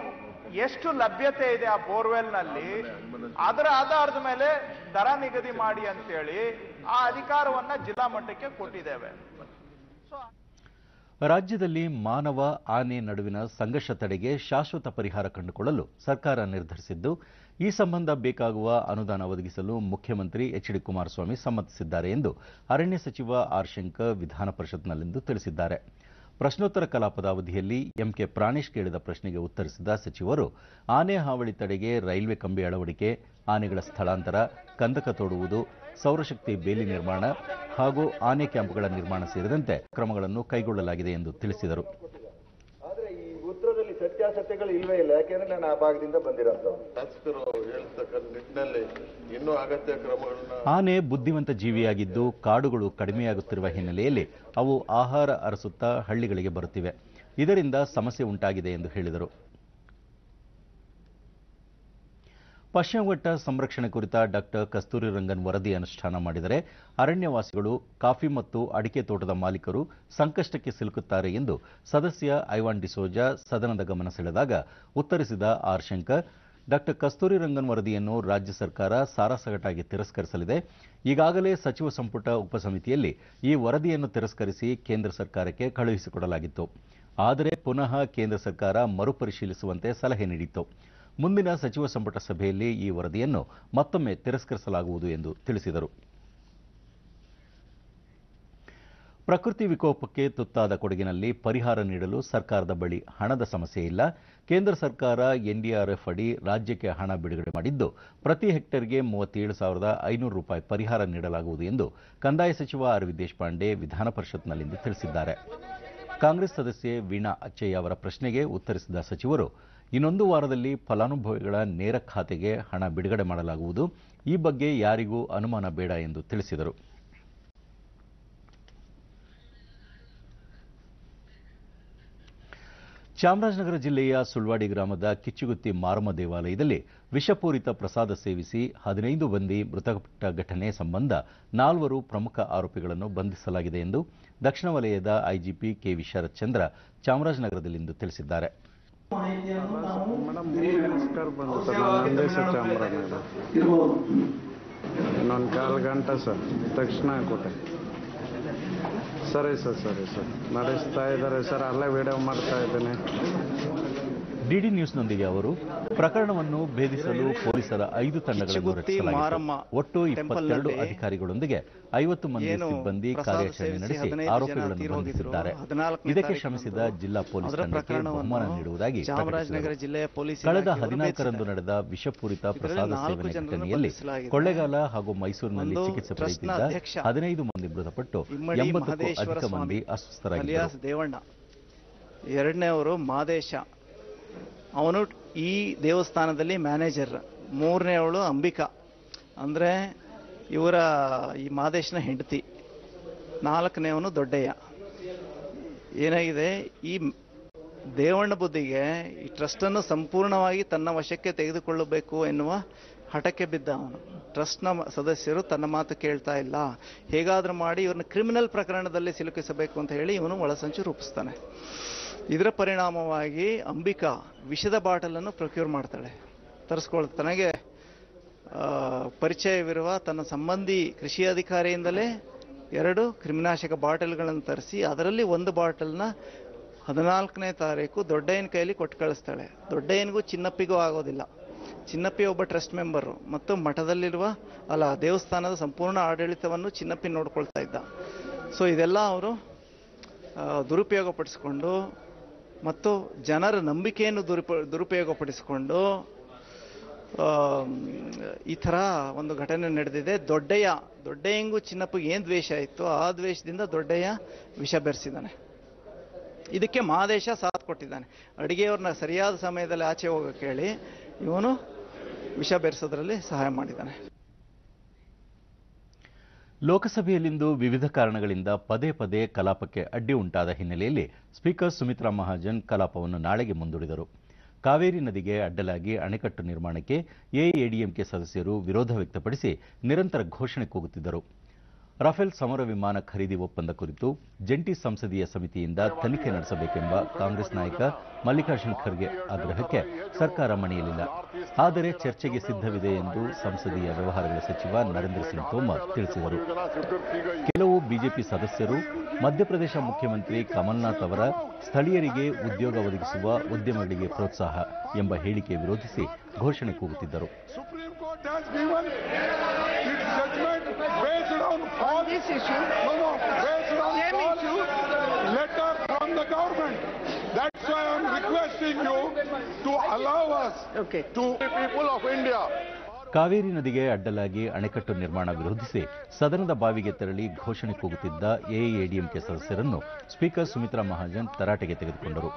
ಎಷ್ಟು ಲಭ್ಯತೆ ಇದೆ ಆ ಬೋರ್ವೆಲ್ನಲ್ಲಿ ಅದರ ಆಧಾರದ ಮೇಲೆ ದರ ನಿಗದಿ ಮಾಡಿ ಅಂತೇಳಿ ಆ ಅಧಿಕಾರವನ್ನ ಜಿಲ್ಲಾ ಮಟ್ಟಕ್ಕೆ ಕೊಟ್ಟಿದ್ದೇವೆ. ರಾಜ್ಯದಲ್ಲಿ ಮಾನವ ಆನೆ ನಡುವಿನ ಸಂಘರ್ಷ ತಡೆಗೆ ಶಾಶ್ವತ ಪರಿಹಾರ ಕಂಡುಕೊಳ್ಳಲು ಸರ್ಕಾರ ನಿರ್ಧರಿಸಿದ್ದು, ಈ ಸಂಬಂಧ ಬೇಕಾಗುವ ಅನುದಾನ ಒದಗಿಸಲು ಮುಖ್ಯಮಂತ್ರಿ ಎಚ್.ಡಿ. ಕುಮಾರಸ್ವಾಮಿ ಸಮ್ಮತಿಸಿದ್ದಾರೆ ಎಂದು ಅರಣ್ಯ ಸಚಿವ ಆರ್. ಶಂಕರ್ ವಿಧಾನ ಪರಿಷತ್ನಲ್ಲಿಂದು ತಿಳಿಸಿದ್ದಾರೆ. ಪ್ರಶ್ನೋತ್ತರ ಕಲಾಪದ ಅವಧಿಯಲ್ಲಿ ಎಂಕೆ ಪ್ರಾಣೇಶ್ ಕೇಳಿದ ಪ್ರಶ್ನೆಗೆ ಉತ್ತರಿಸಿದ ಸಚಿವರು, ಆನೆ ಹಾವಳಿ ತಡೆಗೆ ರೈಲ್ವೆ ಕಂಬಿ ಅಳವಡಿಕೆ, ಆನೆಗಳ ಸ್ಥಳಾಂತರ, ಕಂದಕ ತೋಡುವುದು, ಸೌರಶಕ್ತಿ ಬೇಲಿ ನಿರ್ಮಾಣ ಹಾಗೂ ಆನೆ ಕ್ಯಾಂಪ್ಗಳ ನಿರ್ಮಾಣ ಸೇರಿದಂತೆ ಕ್ರಮಗಳನ್ನು ಕೈಗೊಳ್ಳಲಾಗಿದೆ ಎಂದು ತಿಳಿಸಿದರು. ಆದರೆ ಈ ಉತ್ತರದಲ್ಲಿ ಸತ್ಯಾಸತ್ಯಗಳು ಇಲ್ವೇ ಇಲ್ಲ, ಯಾಕೆಂದ್ರೆ ನಾನು ಆ ಭಾಗದಿಂದ ಬಂದಿರೋಂಥವ್ರು. ಶಾಸಕರು ಹೇಳ್ತಕ್ಕಂಥ ನಿಟ್ಟಿನಲ್ಲಿ ಇನ್ನೂ ಅಗತ್ಯ ಕ್ರಮಗಳನ್ನ. ಆನೆ ಬುದ್ಧಿವಂತ ಜೀವಿಯಾಗಿದ್ದು ಕಾಡುಗಳು ಕಡಿಮೆಯಾಗುತ್ತಿರುವ ಹಿನ್ನೆಲೆಯಲ್ಲಿ ಅವು ಆಹಾರ ಅರಸುತ್ತಾ ಹಳ್ಳಿಗಳಿಗೆ ಬರುತ್ತಿವೆ. ಇದರಿಂದ ಸಮಸ್ಯೆ ಉಂಟಾಗಿದೆ ಎಂದು ಹೇಳಿದರು. ಪಶ್ಚಿಮಘಟ್ಟ ಸಂರಕ್ಷಣೆ ಕುರಿತ ಡಾಕ್ಟರ್ ಕಸ್ತೂರಿ ರಂಗನ್ ವರದಿ ಅನುಷ್ಠಾನ ಮಾಡಿದರೆ ಅರಣ್ಯವಾಸಿಗಳು, ಕಾಫಿ ಮತ್ತು ಅಡಿಕೆ ತೋಟದ ಮಾಲೀಕರು ಸಂಕಷ್ಟಕ್ಕೆ ಸಿಲುಕುತ್ತಾರೆ ಎಂದು ಸದಸ್ಯ ಐವಾನ್ ಡಿಸೋಜಾ ಸದನದ ಗಮನ ಸೆಳೆದಾಗ ಉತ್ತರಿಸಿದ ಆರ್. ಶಂಕರ್, ಡಾಕ್ಟರ್ ಕಸ್ತೂರಿ ರಂಗನ್ ವರದಿಯನ್ನು ರಾಜ್ಯ ಸರ್ಕಾರ ಸಾರಾಸಗಟಾಗಿ ತಿರಸ್ಕರಿಸಲಿದೆ. ಈಗಾಗಲೇ ಸಚಿವ ಸಂಪುಟ ಉಪಸಮಿತಿಯಲ್ಲಿ ಈ ವರದಿಯನ್ನು ತಿರಸ್ಕರಿಸಿ ಕೇಂದ್ರ ಸರ್ಕಾರಕ್ಕೆ ಕಳುಹಿಸಿಕೊಡಲಾಗಿತ್ತು. ಆದರೆ ಪುನಃ ಕೇಂದ್ರ ಸರ್ಕಾರ ಮರುಪರಿಶೀಲಿಸುವಂತೆ ಸಲಹೆ ನೀಡಿತ್ತು. ಮುಂದಿನ ಸಚಿವ ಸಂಪುಟ ಸಭೆಯಲ್ಲಿ ಈ ವರದಿಯನ್ನು ಮತ್ತೊಮ್ಮೆ ತಿರಸ್ಕರಿಸಲಾಗುವುದು ಎಂದು ತಿಳಿಸಿದರು. ಪ್ರಕೃತಿ ವಿಕೋಪಕ್ಕೆ ತುತ್ತಾದ ಕೊಡಗಿನಲ್ಲಿ ಪರಿಹಾರ ನೀಡಲು ಸರ್ಕಾರದ ಬಳಿ ಹಣದ ಸಮಸ್ಯೆ ಇಲ್ಲ. ಕೇಂದ್ರ ಸರ್ಕಾರ ಎನ್ಡಿಆರ್ಎಫ್ ಅಡಿ ರಾಜ್ಯಕ್ಕೆ ಹಣ ಬಿಡುಗಡೆ ಮಾಡಿದ್ದು, ಪ್ರತಿ ಹೆಕ್ಟೇರ್ಗೆ 37,500 ರೂಪಾಯಿ ಪರಿಹಾರ ನೀಡಲಾಗುವುದು ಎಂದು ಕಂದಾಯ ಸಚಿವ ಆರ್. ವಿ. ದೇಶಪಾಂಡೆ ವಿಧಾನ ಪರಿಷತ್ನಲ್ಲಿಂದು ತಿಳಿಸಿದ್ದಾರೆ. ಕಾಂಗ್ರೆಸ್ ಸದಸ್ಯೆ ವೀಣಾ ಅಚ್ಚಯ್ಯ ಅವರ ಪ್ರಶ್ನೆಗೆ ಉತ್ತರಿಸಿದ ಸಚಿವರು, ಇನ್ನೊಂದು ವಾರದಲ್ಲಿ ಫಲಾನುಭವಿಗಳ ನೇರ ಖಾತೆಗೆ ಹಣ ಬಿಡುಗಡೆ ಮಾಡಲಾಗುವುದು. ಈ ಬಗ್ಗೆ ಯಾರಿಗೂ ಅನುಮಾನ ಬೇಡ ಎಂದು ತಿಳಿಸಿದರು. ಚಾಮರಾಜನಗರ ಜಿಲ್ಲೆಯ ಸುಳ್ವಾಡಿ ಗ್ರಾಮದ ಕಿಚ್ಚುಗುತ್ತಿ ಮಾರಮ್ಮ ದೇವಾಲಯದಲ್ಲಿ ವಿಷಪೂರಿತ ಪ್ರಸಾದ ಸೇವಿಸಿ 15 ಮಂದಿ ಮೃತಪಟ್ಟ ಘಟನೆ ಸಂಬಂಧ 4 ಪ್ರಮುಖ ಆರೋಪಿಗಳನ್ನು ಬಂಧಿಸಲಾಗಿದೆ ಎಂದು ದಕ್ಷಿಣ ವಲಯದ ಐಜಿಪಿ ಕೆ.ವಿ. ಶರತ್ ಚಂದ್ರ ಚಾಮರಾಜನಗರದಲ್ಲಿಂದು ತಿಳಿಸಿದ್ದಾರೆ. ಇನ್ನೊಂದು ಕಾಲು ಗಂಟೆ ಸರ್ ತಕ್ಷಣ ಕೊಟ್ಟೆ. ಸರಿ ಸರ್ ನಡೆಸ್ತಾ ಇದ್ದಾರೆ ಸರ್, ಅಲ್ಲೇ ವಿಡಿಯೋ ಮಾಡ್ತಾ ಇದ್ದೇನೆ. ಡಿಡಿ ನ್ಯೂಸ್ನೊಂದಿಗೆ ಅವರು, ಪ್ರಕರಣವನ್ನು ಭೇದಿಸಲು ಪೊಲೀಸರ 5 ತಂಡಗಳನ್ನು ರಚಿಸಲಾಗಿದೆ. ಒಟ್ಟು 22 ಅಧಿಕಾರಿಗಳೊಂದಿಗೆ 50 ಮಂದಿ ಸಿಬ್ಬಂದಿ ಕಾರ್ಯಾಚರಣೆ ನಡೆಸಿ ಆರೋಪಿಗಳನ್ನು ಬಂಧಿಸಿದ್ದಾರೆ. ಇದಕ್ಕೆ ಶ್ರಮಿಸಿದ ಜಿಲ್ಲಾ ಪೊಲೀಸ್ ತಂಡಕ್ಕೆ ಬಹುಮಾನ ನೀಡುವುದಾಗಿ ಪ್ರಕಟಿಸಿದರು. ಕಳೆದ 14ರಂದು ನಡೆದ ವಿಷಪೂರಿತ ಪ್ರಸಾದ ಸೇವನೆ ಘಟನೆಯಲ್ಲಿ ಕೊಳ್ಳೇಗಾಲ ಹಾಗೂ ಮೈಸೂರಿನಲ್ಲಿ ಚಿಕಿತ್ಸೆ ಪಡೆಯುತ್ತಿದ್ದ 15 ಮಂದಿ ಮೃತಪಟ್ಟು 80ಕ್ಕೂ ಅಧಿಕ ಮಂದಿ ಅಸ್ವಸ್ಥರಾಗಿದ್ದರು. ಎರಡನೇವರು ಮಾದೇಶ, ಅವನು ಈ ದೇವಸ್ಥಾನದಲ್ಲಿ ಮ್ಯಾನೇಜರ್. ಮೂರನೇವಳು ಅಂಬಿಕಾ, ಅಂದರೆ ಇವರ ಈ ಮಾದೇಶನ ಹೆಂಡತಿ. 4ನೇವನು ದೊಡ್ಡಯ್ಯ. ಏನಾಗಿದೆ, ಈ ದೇವಣ್ಣ ಬುದ್ಧಿಗೆ ಈ ಟ್ರಸ್ಟನ್ನು ಸಂಪೂರ್ಣವಾಗಿ ತನ್ನ ವಶಕ್ಕೆ ತೆಗೆದುಕೊಳ್ಳಬೇಕು ಎನ್ನುವ ಹಠಕ್ಕೆ ಬಿದ್ದ ಅವನು. ಟ್ರಸ್ಟ್ನ ಸದಸ್ಯರು ತನ್ನ ಮಾತು ಕೇಳ್ತಾ ಇಲ್ಲ, ಹೇಗಾದರೂ ಮಾಡಿ ಇವ್ರನ್ನ ಕ್ರಿಮಿನಲ್ ಪ್ರಕರಣದಲ್ಲಿ ಸಿಲುಕಿಸಬೇಕು ಅಂತ ಹೇಳಿ ಇವನು ಒಳಸಂಚು ರೂಪಿಸ್ತಾನೆ. ಇದರ ಪರಿಣಾಮವಾಗಿ ಅಂಬಿಕಾ ವಿಷದ ಬಾಟಲನ್ನು ಪ್ರೊಕ್ಯೂರ್ ಮಾಡ್ತಾಳೆ, ತರಿಸ್ಕೊಳ್ತಾಳೆ. ತನಗೆ ಪರಿಚಯವಿರುವ ತನ್ನ ಸಂಬಂಧಿ ಕೃಷಿ ಅಧಿಕಾರಿಯಿಂದಲೇ 2 ಕ್ರಿಮಿನಾಶಕ ಬಾಟಲ್ಗಳನ್ನು ತರಿಸಿ ಅದರಲ್ಲಿ 1 ಬಾಟಲ್ನ 14ನೇ ತಾರೀಕು ದೊಡ್ಡಯ್ಯನ ಕೈಯಲ್ಲಿ ಕೊಟ್ಟು ಕಳಿಸ್ತಾಳೆ. ದೊಡ್ಡಯ್ಯನಿಗೂ ಚಿನ್ನಪ್ಪಿಗೂ ಆಗೋದಿಲ್ಲ. ಚಿನ್ನಪ್ಪಿ ಒಬ್ಬ ಟ್ರಸ್ಟ್ ಮೆಂಬರು ಮತ್ತು ಮಠದಲ್ಲಿರುವ ದೇವಸ್ಥಾನದ ಸಂಪೂರ್ಣ ಆಡಳಿತವನ್ನು ಚಿನ್ನಪ್ಪಿ ನೋಡ್ಕೊಳ್ತಾ ಇದ್ದ. ಸೊ ಇದೆಲ್ಲ ಅವರು ದುರುಪಯೋಗಪಡಿಸಿಕೊಂಡು ಮತ್ತು ಜನರ ನಂಬಿಕೆಯನ್ನು ದುರುಪಯೋಗಪಡಿಸಿಕೊಂಡು ಈ ಥರ ಒಂದು ಘಟನೆ ನಡೆದಿದೆ. ದೊಡ್ಡಯ್ಯಂಗೂ ಚಿನ್ನಪ್ಪಗೆ ಏನು ದ್ವೇಷ ಇತ್ತು, ಆ ದ್ವೇಷದಿಂದ ದೊಡ್ಡಯ್ಯ ವಿಷ ಬೆರೆಸಿದ್ದಾನೆ. ಇದಕ್ಕೆ ಮಾದೇಶ ಸಾಥ್ ಕೊಟ್ಟಿದ್ದಾನೆ. ಅಡಿಗೆಯವ್ರನ್ನ ಸರಿಯಾದ ಸಮಯದಲ್ಲಿ ಆಚೆ ಹೋಗೋಕೆ ಹೇಳಿ ಇವನು ವಿಷ ಬೆರೆಸೋದ್ರಲ್ಲಿ ಸಹಾಯ ಮಾಡಿದ್ದಾನೆ. ಲೋಕಸಭೆಯಲ್ಲಿಂದು ವಿವಿಧ ಕಾರಣಗಳಿಂದ ಪದೇ ಪದೇ ಕಲಾಪಕ್ಕೆ ಅಡ್ಡಿ ಉಂಟಾದ ಹಿನ್ನೆಲೆಯಲ್ಲಿ ಸ್ಪೀಕರ್ ಸುಮಿತ್ರಾ ಮಹಾಜನ್ ಕಲಾಪವನ್ನು ನಾಳೆಗೆ ಮುಂದೂಡಿದರು. ಕಾವೇರಿ ನದಿಗೆ ಅಡ್ಡಲಾಗಿ ಅಣೆಕಟ್ಟು ನಿರ್ಮಾಣಕ್ಕೆ ಎಐಎಡಿಎಂಕೆ ಸದಸ್ಯರು ವಿರೋಧ ವ್ಯಕ್ತಪಡಿಸಿ ನಿರಂತರ ಘೋಷಣೆ ಕೂಗುತ್ತಿದ್ದರು. ರಫೇಲ್ ಸಮರ ವಿಮಾನ ಖರೀದಿ ಒಪ್ಪಂದ ಕುರಿತು ಜಂಟಿ ಸಂಸದೀಯ ಸಮಿತಿಯಿಂದ ತನಿಖೆ ನಡೆಸಬೇಕೆಂಬ ಕಾಂಗ್ರೆಸ್ ನಾಯಕ ಮಲ್ಲಿಕಾರ್ಜುನ್ ಖರ್ಗೆ ಆಗ್ರಹಕ್ಕೆ ಸರ್ಕಾರ ಮಣಿಯಲಿಲ್ಲ. ಆದರೆ ಚರ್ಚೆಗೆ ಸಿದ್ಧವಿದೆ ಎಂದು ಸಂಸದೀಯ ವ್ಯವಹಾರಗಳ ಸಚಿವ ನರೇಂದ್ರ ಸಿಂಗ್ ತೋಮರ್ ತಿಳಿಸಿದರು. ಕೆಲವು ಬಿಜೆಪಿ ಸದಸ್ಯರು ಮಧ್ಯಪ್ರದೇಶ ಮುಖ್ಯಮಂತ್ರಿ ಕಮಲ್ನಾಥ್ ಅವರ ಸ್ಥಳೀಯರಿಗೆ ಉದ್ಯೋಗ ಒದಗಿಸುವ ಉದ್ಯಮಗಳಿಗೆ ಪ್ರೋತ್ಸಾಹ ಎಂಬ ಹೇಳಿಕೆ ವಿರೋಧಿಸಿ ಘೋಷಣೆ ಕೂಗುತ್ತಿದ್ದರು. ಕಾವೇರಿ ನದಿಗೆ ಅಡ್ಡಲಾಗಿ ಅಣೆಕಟ್ಟು ನಿರ್ಮಾಣ ವಿರೋಧಿಸಿ ಸದನದ ಬಾವಿಗೆ ತೆರಳಿ ಘೋಷಣೆ ಕೂಗುತ್ತಿದ್ದ ಎಐಎಡಿಎಂಕೆ ಸದಸ್ಯರನ್ನು ಸ್ಪೀಕರ್ ಸುಮಿತ್ರಾ ಮಹಾಜನ್ ತರಾಟೆಗೆ ತೆಗೆದುಕೊಂಡರು.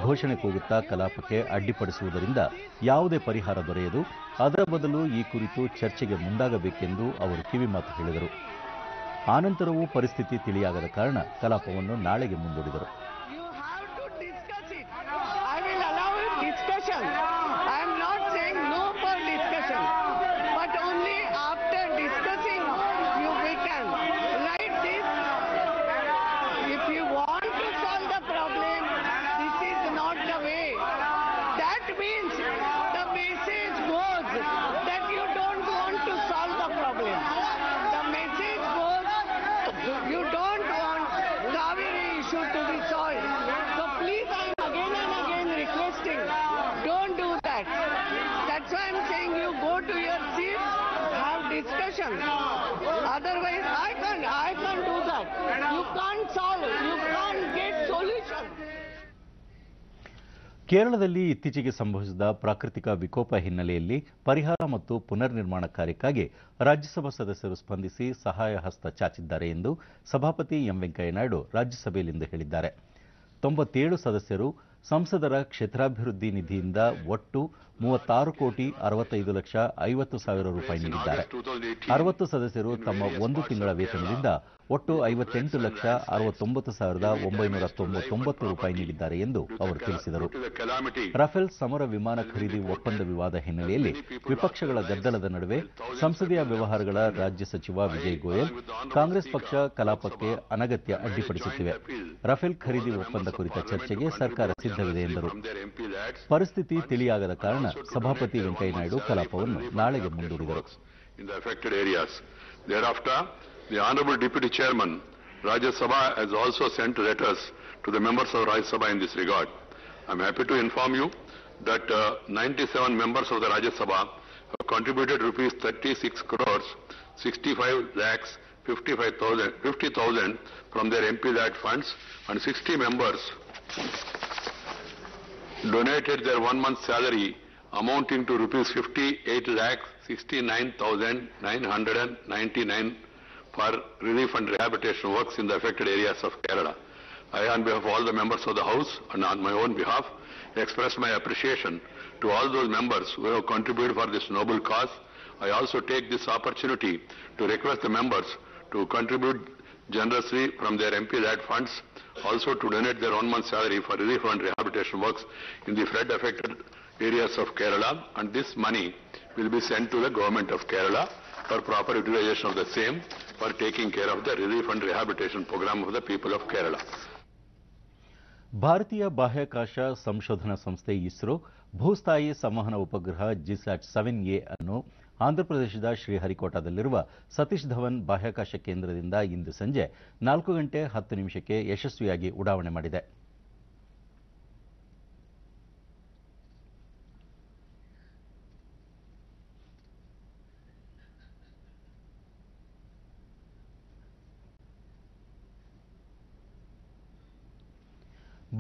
ಘೋಷಣೆ ಕೂಗುತ್ತಾ ಕಲಾಪಕ್ಕೆ ಅಡ್ಡಿಪಡಿಸುವುದರಿಂದ ಯಾವುದೇ ಪರಿಹಾರ ದೊರೆಯದು, ಅದರ ಬದಲು ಈ ಕುರಿತು ಚರ್ಚೆಗೆ ಮುಂದಾಗಬೇಕೆಂದು ಅವರು ಕಿವಿಮಾತು ಹೇಳಿದರು. ಆನಂತರವೂ ಪರಿಸ್ಥಿತಿ ತಿಳಿಯಾಗದ ಕಾರಣ ಕಲಾಪವನ್ನು ನಾಳೆಗೆ ಮುಂದೂಡಿದರು. Otherwise, I can't do that. You can't solve. You can't get solution. ಕೇರಳದಲ್ಲಿ ಇತ್ತೀಚೆಗೆ ಸಂಭವಿಸಿದ ಪ್ರಾಕೃತಿಕ ವಿಕೋಪ ಹಿನ್ನೆಲೆಯಲ್ಲಿ ಪರಿಹಾರ ಮತ್ತು ಪುನರ್ ನಿರ್ಮಾಣ ಕಾರ್ಯಕ್ಕಾಗಿ ರಾಜ್ಯಸಭಾ ಸದಸ್ಯರು ಸ್ಪಂದಿಸಿ ಸಹಾಯ ಹಸ್ತ ಚಾಚಿದ್ದಾರೆ ಎಂದು ಸಭಾಪತಿ ಎಂ ವೆಂಕಯ್ಯನಾಯ್ಡು ರಾಜ್ಯಸಭೆಯಲ್ಲಿಂದು ಹೇಳಿದ್ದಾರೆ. 97 ಸದಸ್ಯರು ಸಂಸದರ ಕ್ಷೇತ್ರಾಭಿವೃದ್ಧಿ ನಿಧಿಯಿಂದ ಒಟ್ಟು 36,65,50,000 ರೂಪಾಯಿ ನೀಡಿದ್ದಾರೆ. 60 ಸದಸ್ಯರು ತಮ್ಮ 1 ತಿಂಗಳ ವೇತನದಿಂದ ಒಟ್ಟು 58,69,999 ರೂಪಾಯಿ ನೀಡಿದ್ದಾರೆ ಎಂದು ಅವರು ತಿಳಿಸಿದರು. ರಫೇಲ್ ಸಮರ ವಿಮಾನ ಖರೀದಿ ಒಪ್ಪಂದ ವಿವಾದ ಹಿನ್ನೆಲೆಯಲ್ಲಿ ವಿಪಕ್ಷಗಳ ಗದ್ದಲದ ನಡುವೆ ಸಂಸದೀಯ ವ್ಯವಹಾರಗಳ ರಾಜ್ಯ ಸಚಿವ ವಿಜಯ್ ಗೋಯಲ್ ಕಾಂಗ್ರೆಸ್ ಪಕ್ಷ ಕಲಾಪಕ್ಕೆ ಅನಗತ್ಯ ಅಡ್ಡಿಪಡಿಸುತ್ತಿವೆ. ರಫೇಲ್ ಖರೀದಿ ಒಪ್ಪಂದ ಕುರಿತ ಚರ್ಚೆಗೆ ಸರ್ಕಾರ ಸಿದ್ಧವಿದೆ ಎಂದರು. ಪರಿಸ್ಥಿತಿ ತಿಳಿಯಾಗದ ಕಾರಣ ಸಭಾಪತಿ ವೆಂಕಯ್ಯನಾಯ್ಡು ಕಲಾಪವನ್ನು ನಾಳೆಗೆ ಮುಂದೂಡಿದರು. The Honorable Deputy Chairman, Rajya Sabha has also sent letters to the members of Rajya Sabha in this regard. I am happy to inform you that 97 members of the Rajya Sabha have contributed rupees 36 crores 65 lakhs 50,000 from their MP-led funds, and 60 members donated their 1 month salary amounting to rupees 58 lakhs 69,999 for relief and rehabilitation works in the affected areas of Kerala. I, on behalf of all the members of the House and on my own behalf, express my appreciation to all those members who have contributed for this noble cause. I also take this opportunity to request the members to contribute generously from their MP-led funds, also to donate their 1 month salary for relief and rehabilitation works in the flood affected areas of Kerala, and this money will be sent to the government of Kerala for proper utilization of the same for taking care of the relief and rehabilitation program of the people of Kerala. ಭಾರತೀಯ ಬಾಹ್ಯಾಕಾಶ ಸಂಶೋಧನಾ ಸಂಸ್ಥೆ ಇಸ್ರೋ ಭೂಸ್ಥಾಯಿ ಸಂವಹನ ಉಪಗ್ರಹ GSAT 7A ಅನ್ನು ಆಂಧ್ರಪ್ರದೇಶದ ಶ್ರೀಹರಿಕೋಟಾದಲ್ಲಿರುವ ಸತೀಶ್ ಧವನ್ ಬಾಹ್ಯಾಕಾಶ ಕೇಂದ್ರದಿಂದ ಇಂದು ಸಂಜೆ 4:10 ಯಶಸ್ವಿಯಾಗಿ ಉಡಾವಣೆ ಮಾಡಿದೆ.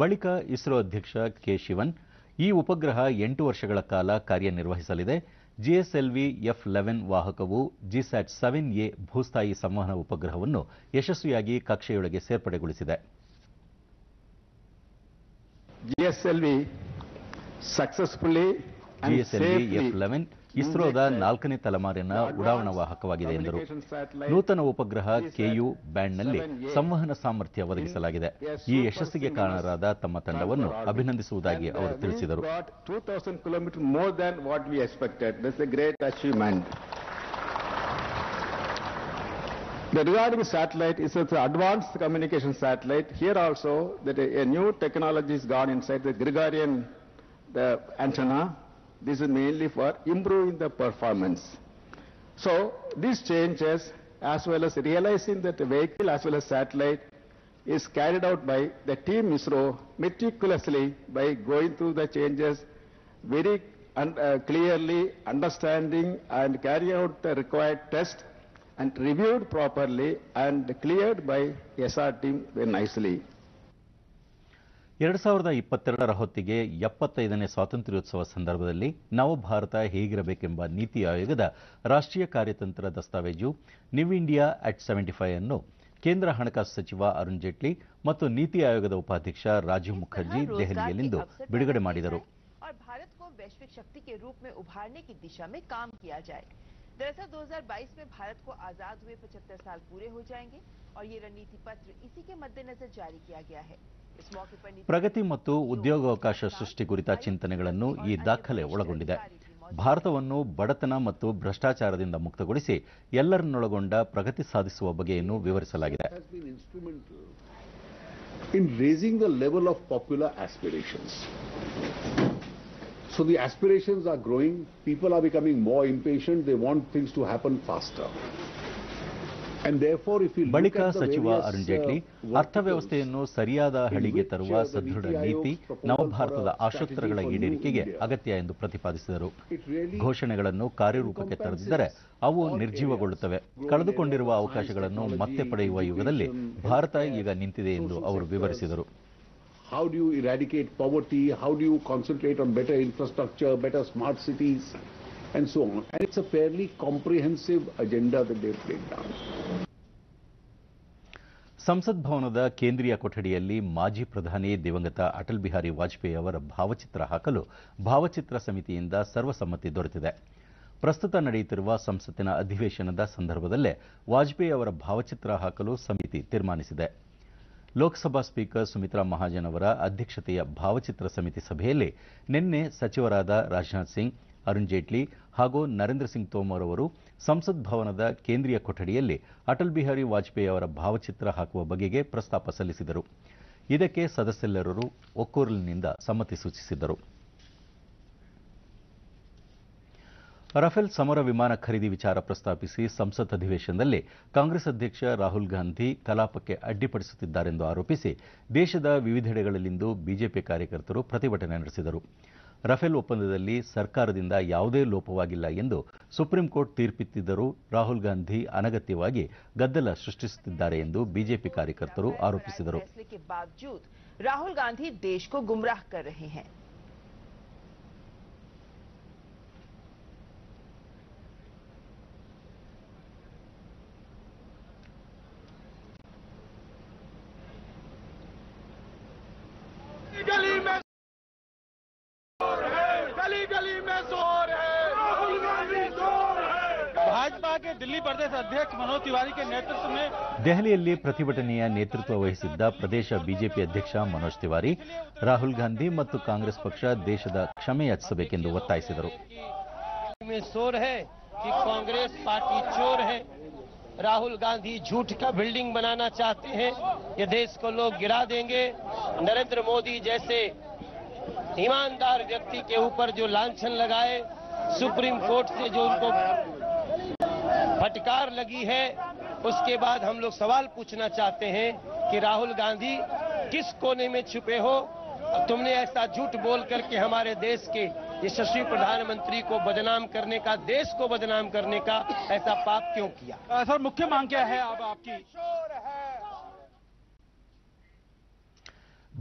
ಬಳಿಕ ಇಸ್ರೋ ಅಧ್ಯಕ್ಷ ಕೆ ಶಿವನ್, ಈ ಉಪಗ್ರಹ 8 ವರ್ಷಗಳ ಕಾಲ ಕಾರ್ಯನಿರ್ವಹಿಸಲಿದೆ. ಜಿಎಸ್ಎಲ್ವಿ F11 ವಾಹಕವು ಜಿಸ್ಯಾಟ್ 7A ಭೂಸ್ಥಾಯಿ ಸಂವಹನ ಉಪಗ್ರಹವನ್ನು ಯಶಸ್ವಿಯಾಗಿ ಕಕ್ಷೆಯೊಳಗೆ ಸೇರ್ಪಡೆಗೊಳಿಸಿದೆ. ಜಿಎಸ್ಎಲ್ವಿ F11 ಇಸ್ರೋದ 4ನೇ ತಲೆಮಾರಿನ ಉಡಾವಣಾ ವಾಹಕವಾಗಿದೆ ಎಂದರು. ನೂತನ ಉಪಗ್ರಹ ಕೆಯು ಬ್ಯಾಂಡ್ನಲ್ಲಿ ಸಂವಹನ ಸಾಮರ್ಥ್ಯ ಒದಗಿಸಲಾಗಿದೆ. ಈ ಯಶಸ್ಸಿಗೆ ಕಾರಣರಾದ ತಮ್ಮ ತಂಡವನ್ನು ಅಭಿನಂದಿಸುವುದಾಗಿ ಅವರು ತಿಳಿಸಿದರು. 2000 kilometers more than what we expected. This is a great achievement. regarding satellite, is an advanced communication satellite. Here also, that a new technology is gone inside the Gregorian antenna. This is mainly for improving the performance. So these changes, as well as realizing that the vehicle as well as satellite is carried out by the team ISRO meticulously by going through the changes very clearly, understanding and carry out the required test and reviewed properly and cleared by SR team very nicely. 2022ರ ಹೊತ್ತಿಗೆ 75ನೇ ಸ್ವಾತಂತ್ರ್ಯೋತ್ಸವ ಸಂದರ್ಭದಲ್ಲಿ ನವಭಾರತ ಹೇಗಿರಬೇಕೆಂಬ ನೀತಿ ಆಯೋಗದ ರಾಷ್ಟ್ರೀಯ ಕಾರ್ಯತಂತ್ರ ದಸ್ತಾವೇಜು new India at 75 ಅನ್ನು ಕೇಂದ್ರ ಹಣಕಾಸು ಸಚಿವ ಅರುಣ್ ಜೇಟ್ಲಿ ಮತ್ತು ನೀತಿ ಆಯೋಗದ ಉಪಾಧ್ಯಕ್ಷ ರಾಜೀವ್ ಮುಖರ್ಜಿ ದೆಹಲಿಯಲ್ಲಿಂದು ಬಿಡುಗಡೆ ಮಾಡಿದರು. और भारत को वैश्विक शक्ति के रूप में उभारने की दिशा में काम किया जाए. दरअसल 2022 में भारत को आजाद हुए 75 साल पूरे हो जाएंगे और ये रणनीति पत्र इसी के मद्देनजर जारी किया गया है. इस मौके पर ಪ್ರಗತಿ ಮತ್ತು ಉದ್ಯೋಗಾವಕಾಶ ಸೃಷ್ಟಿ ಕುರಿತ ಚಿಂತನೆಗಳನ್ನು ಈ ದಾಖಲೆ ಒಳಗೊಂಡಿದೆ. ಭಾರತವನ್ನು ಬಡತನ ಮತ್ತು ಭ್ರಷ್ಟಾಚಾರದಿಂದ ಮುಕ್ತಗೊಳಿಸಿ ಎಲ್ಲರನ್ನೊಳಗೊಂಡ ಪ್ರಗತಿ ಸಾಧಿಸುವ ಬಗೆಯನ್ನು ವಿವರಿಸಲಾಗಿದೆ. In raising the level of popular aspirations. So the aspirations are growing, people are becoming more impatient, they want things to happen faster. And therefore, if you ಬಳಿಕ ಸಚಿವ ಅರುಣ್ ಜೇಟ್ಲಿ ಅರ್ಥವ್ಯವಸ್ಥೆಯನ್ನು ಸರಿಯಾದ ಹಳಿಗೆ ತರುವ ಸದೃಢ ನೀತಿ ನವಭಾರತದ ಆಶೋತ್ತರಗಳ ಈಡೇರಿಕೆಗೆ ಅಗತ್ಯ ಎಂದು ಪ್ರತಿಪಾದಿಸಿದರು. ಘೋಷಣೆಗಳನ್ನು ಕಾರ್ಯರೂಪಕ್ಕೆ ತರದಿದ್ದರೆ ಅವು ನಿರ್ಜೀವಗೊಳ್ಳುತ್ತವೆ. ಕಳೆದುಕೊಂಡಿರುವ ಅವಕಾಶಗಳನ್ನು ಮತ್ತೆ ಪಡೆಯುವ ಯುಗದಲ್ಲಿ ಭಾರತ ಈಗ ನಿಂತಿದೆ ಎಂದು ಅವರು ವಿವರಿಸಿದರು. How do you eradicate poverty? How do you concentrate on better infrastructure, better smart cities, and so on? And it's a fairly comprehensive agenda that they've laid down. ಸಂಸತ್ ಭವನದ ಕೇಂದ್ರೀಯ ಕೊಠಡಿಯಲ್ಲಿ ಮಾಜಿ ಪ್ರಧಾನಿ ದಿವಂಗತ ಅಟಲ್ ಬಿಹಾರಿ ವಾಜಪೇಯಿ ಅವರ ಭಾವಚಿತ್ರ ಹಾಕಲು ಭಾವಚಿತ್ರ ಸಮಿತಿಯಿಂದ ಸರ್ವಸಮ್ಮತಿ ದೊರೆತಿದೆ. ಪ್ರಸ್ತುತ ನಡೆಯುತ್ತಿರುವ ಸಂಸತ್ತಿನ ಅಧಿವೇಶನದ ಸಂದರ್ಭದಲ್ಲೇ ವಾಜಪೇಯಿ ಅವರ ಭಾವಚಿತ್ರ ಹಾಕಲು ಸಮಿತಿ ತೀರ್ಮಾನಿಸಿದೆ. ಲೋಕಸಭಾ ಸ್ಪೀಕರ್ ಸುಮಿತ್ರಾ ಮಹಾಜನ್ ಅವರ ಅಧ್ಯಕ್ಷತೆಯ ಭಾವಚಿತ್ರ ಸಮಿತಿ ಸಭೆಯಲ್ಲಿ ನಿನ್ನೆ ಸಚಿವರಾದ ರಾಜನಾಥ್ ಸಿಂಗ್, ಅರುಣ್ ಜೇಟ್ಲಿ ಹಾಗೂ ನರೇಂದ್ರ ಸಿಂಗ್ ತೋಮರ್ ಅವರು ಸಂಸತ್ ಭವನದ ಕೇಂದ್ರೀಯ ಕೊಠಡಿಯಲ್ಲಿ ಅಟಲ್ ಬಿಹಾರಿ ವಾಜಪೇಯಿ ಅವರ ಭಾವಚಿತ್ರ ಹಾಕುವ ಬಗೆಗೆ ಪ್ರಸ್ತಾಪ ಸಲ್ಲಿಸಿದರು. ಇದಕ್ಕೆ ಸದಸ್ಯರೆಲ್ಲರೂ ಒಕ್ಕೊರಲಿನಿಂದ ಸಮ್ಮತಿ ಸೂಚಿಸಿದರು. ರಫೇಲ್ ಸಮರ ವಿಮಾನ ಖರೀದಿ ವಿಚಾರ ಪ್ರಸ್ತಾಪಿಸಿ ಸಂಸತ್ ಅಧಿವೇಶನದಲ್ಲಿ ಕಾಂಗ್ರೆಸ್ ಅಧ್ಯಕ್ಷ ರಾಹುಲ್ ಗಾಂಧಿ ಕಲಾಪಕ್ಕೆ ಅಡ್ಡಿಪಡಿಸುತ್ತಿದ್ದಾರೆಂದು ಆರೋಪಿಸಿ ದೇಶದ ವಿವಿಧೆಡೆಗಳಲ್ಲಿಂದು ಬಿಜೆಪಿ ಕಾರ್ಯಕರ್ತರು ಪ್ರತಿಭಟನೆ ನಡೆಸಿದರು. ರಫೇಲ್ ಒಪ್ಪಂದದಲ್ಲಿ ಸರ್ಕಾರದಿಂದ ಯಾವುದೇ ಲೋಪವಾಗಿಲ್ಲ ಎಂದು ಸುಪ್ರೀಂ ಕೋರ್ಟ್ ತೀರ್ಪಿತ್ತಿದ್ದರೂ ರಾಹುಲ್ ಗಾಂಧಿ ಅನಗತ್ಯವಾಗಿ ಗದ್ದಲ ಸೃಷ್ಟಿಸುತ್ತಿದ್ದಾರೆ ಎಂದು ಬಿಜೆಪಿ ಕಾರ್ಯಕರ್ತರು ಆರೋಪಿಸಿದರು. ರಾಹುಲ್ ಗಾಂಧಿ ದೇಶ को गुमराह कर रहे हैं. गली में जोर है, राहुल गांधी जोर है. भाजपा के दिल्ली प्रदेश अध्यक्ष मनोज तिवारी के नेतृत्व में ದೆಹಲಿಯಲ್ಲಿ ಪ್ರತಿಭಟನೆಯ ನೇತೃತ್ವ ವಹಿಸಿದ್ದ ಪ್ರದೇಶ ಬಿಜೆಪಿ ಅಧ್ಯಕ್ಷ ಮನೋಜ್ ತಿವಾರಿ ರಾಹುಲ್ ಗಾಂಧಿ ಮತ್ತು ಕಾಂಗ್ರೆಸ್ ಪಕ್ಷ ದೇಶದ ಕ್ಷಮೆ ಯಾಚಿಸಬೇಕೆಂದು ಒತ್ತಾಯಿಸಿದರು. शोर है कि कांग्रेस पार्टी चोर है, राहुल गांधी झूठ का बिल्डिंग बनाना चाहते हैं, ये देश को लोग गिरा देंगे. नरेंद्र मोदी जैसे ईमानदार व्यक्ति के ऊपर जो लांछन लगाए, सुप्रीम कोर्ट से जो उनको फटकार लगी है, उसके बाद हम लोग सवाल पूछना चाहते हैं कि राहुल गांधी किस कोने में छुपे हो? तुमने ऐसा झूठ बोल करके हमारे देश के यशस्वी प्रधानमंत्री को बदनाम करने का, देश को बदनाम करने का ऐसा पाप क्यों किया? सर, मुख्य मांग क्या है अब आपकी?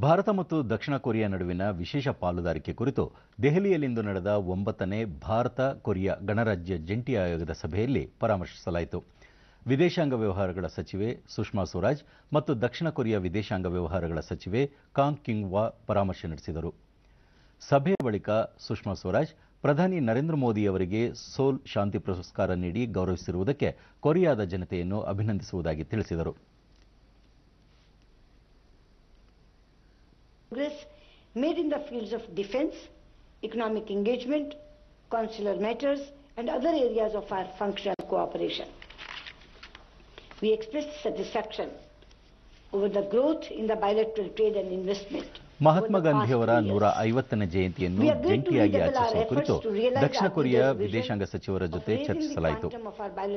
ಭಾರತ ಮತ್ತು ದಕ್ಷಿಣ ಕೊರಿಯಾ ನಡುವಿನ ವಿಶೇಷ ಪಾಲುದಾರಿಕೆ ಕುರಿತು ದೆಹಲಿಯಲ್ಲಿಂದು ನಡೆದ 9ನೇ ಭಾರತ ಕೊರಿಯಾ ಗಣರಾಜ್ಯ ಜಂಟಿ ಆಯೋಗದ ಸಭೆಯಲ್ಲಿ ಪರಾಮರ್ಶಿಸಲಾಯಿತು. ವಿದೇಶಾಂಗ ವ್ಯವಹಾರಗಳ ಸಚಿವೆ ಸುಷ್ಮಾ ಸ್ವರಾಜ್ ಮತ್ತು ದಕ್ಷಿಣ ಕೊರಿಯಾ ವಿದೇಶಾಂಗ ವ್ಯವಹಾರಗಳ ಸಚಿವೆ ಕಾಂಗ್ ಕಿಂಗ್ ವಾ ಪರಾಮರ್ಶೆ ನಡೆಸಿದರು. ಸಭೆಯ ಬಳಿಕ ಸುಷ್ಮಾ ಸ್ವರಾಜ್ ಪ್ರಧಾನಿ ನರೇಂದ್ರ ಮೋದಿ ಅವರಿಗೆ ಸೋಲ್ ಶಾಂತಿ ಪುರಸ್ಕಾರ ನೀಡಿ ಗೌರವಿಸಿರುವುದಕ್ಕೆ ಕೊರಿಯಾದ ಜನತೆಯನ್ನು ಅಭಿನಂದಿಸುವುದಾಗಿ ತಿಳಿಸಿದರು. Progress made in the fields of defense, economic engagement, consular matters and other areas of our functional cooperation. We expressed satisfaction over the growth in the bilateral trade and investment. Mahatma ಗಾಂಧಿಯವರ 150ನೇ ಜಯಂತಿಯನ್ನು ಜಂಟಿಯಾಗಿ ಆಚರಿಸುವ ಕುರಿತು ದಕ್ಷಿಣ ಕೊರಿಯಾ ವಿದೇಶಾಂಗ ಸಚಿವರ ಜೊತೆ ಚರ್ಚಿಸಲಾಯಿತು.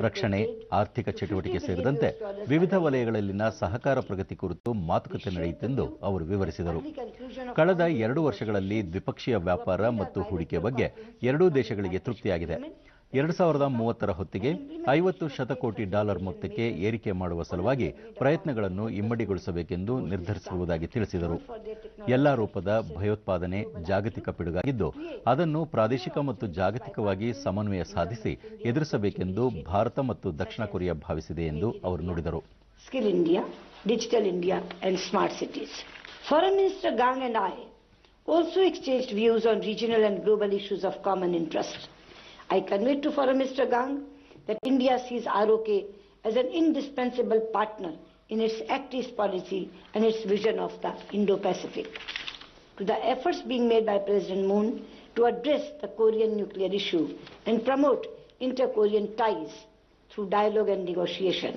ರಕ್ಷಣೆ, ಆರ್ಥಿಕ ಚಟುವಟಿಕೆ ಸೇರಿದಂತೆ ವಿವಿಧ ವಲಯಗಳಲ್ಲಿನ ಸಹಕಾರ ಪ್ರಗತಿ ಕುರಿತು ಮಾತುಕತೆ ನಡೆಯಿತೆಂದು ಅವರು ವಿವರಿಸಿದರು. ಕಳೆದ 2 ವರ್ಷಗಳಲ್ಲಿ ದ್ವಿಪಕ್ಷೀಯ ವ್ಯಾಪಾರ ಮತ್ತು ಹೂಡಿಕೆ ಬಗ್ಗೆ ಎರಡೂ ದೇಶಗಳಿಗೆ ತೃಪ್ತಿಯಾಗಿದೆ. 2030ರ ಹೊತ್ತಿಗೆ $50 ಶತಕೋಟಿ ಮೊತ್ತಕ್ಕೆ ಏರಿಕೆ ಮಾಡುವ ಸಲುವಾಗಿ ಪ್ರಯತ್ನಗಳನ್ನು ಇಮ್ಮಡಿಗೊಳಿಸಬೇಕೆಂದು ನಿರ್ಧರಿಸಿರುವುದಾಗಿ ತಿಳಿಸಿದರು. ಎಲ್ಲಾ ರೂಪದ ಭಯೋತ್ಪಾದನೆ ಜಾಗತಿಕ ಪಿಡುಗಾಗಿದ್ದು, ಅದನ್ನು ಪ್ರಾದೇಶಿಕ ಮತ್ತು ಜಾಗತಿಕವಾಗಿ ಸಮನ್ವಯ ಸಾಧಿಸಿ ಎದುರಿಸಬೇಕೆಂದು ಭಾರತ ಮತ್ತು ದಕ್ಷಿಣ ಕೊರಿಯಾ ಭಾವಿಸಿದೆ ಎಂದು ಅವರು ನುಡಿದರು. Skill India, Digital India and Smart Cities. Foreign Minister Gang and I also exchanged views on regional and global issues of common interest. I conveyed to Foreign Minister Gang that India sees ROK as an indispensable partner in its Act East policy and its vision of the Indo-Pacific. To the efforts being made by President Moon to address the Korean nuclear issue and promote inter-Korean ties through dialogue and negotiation,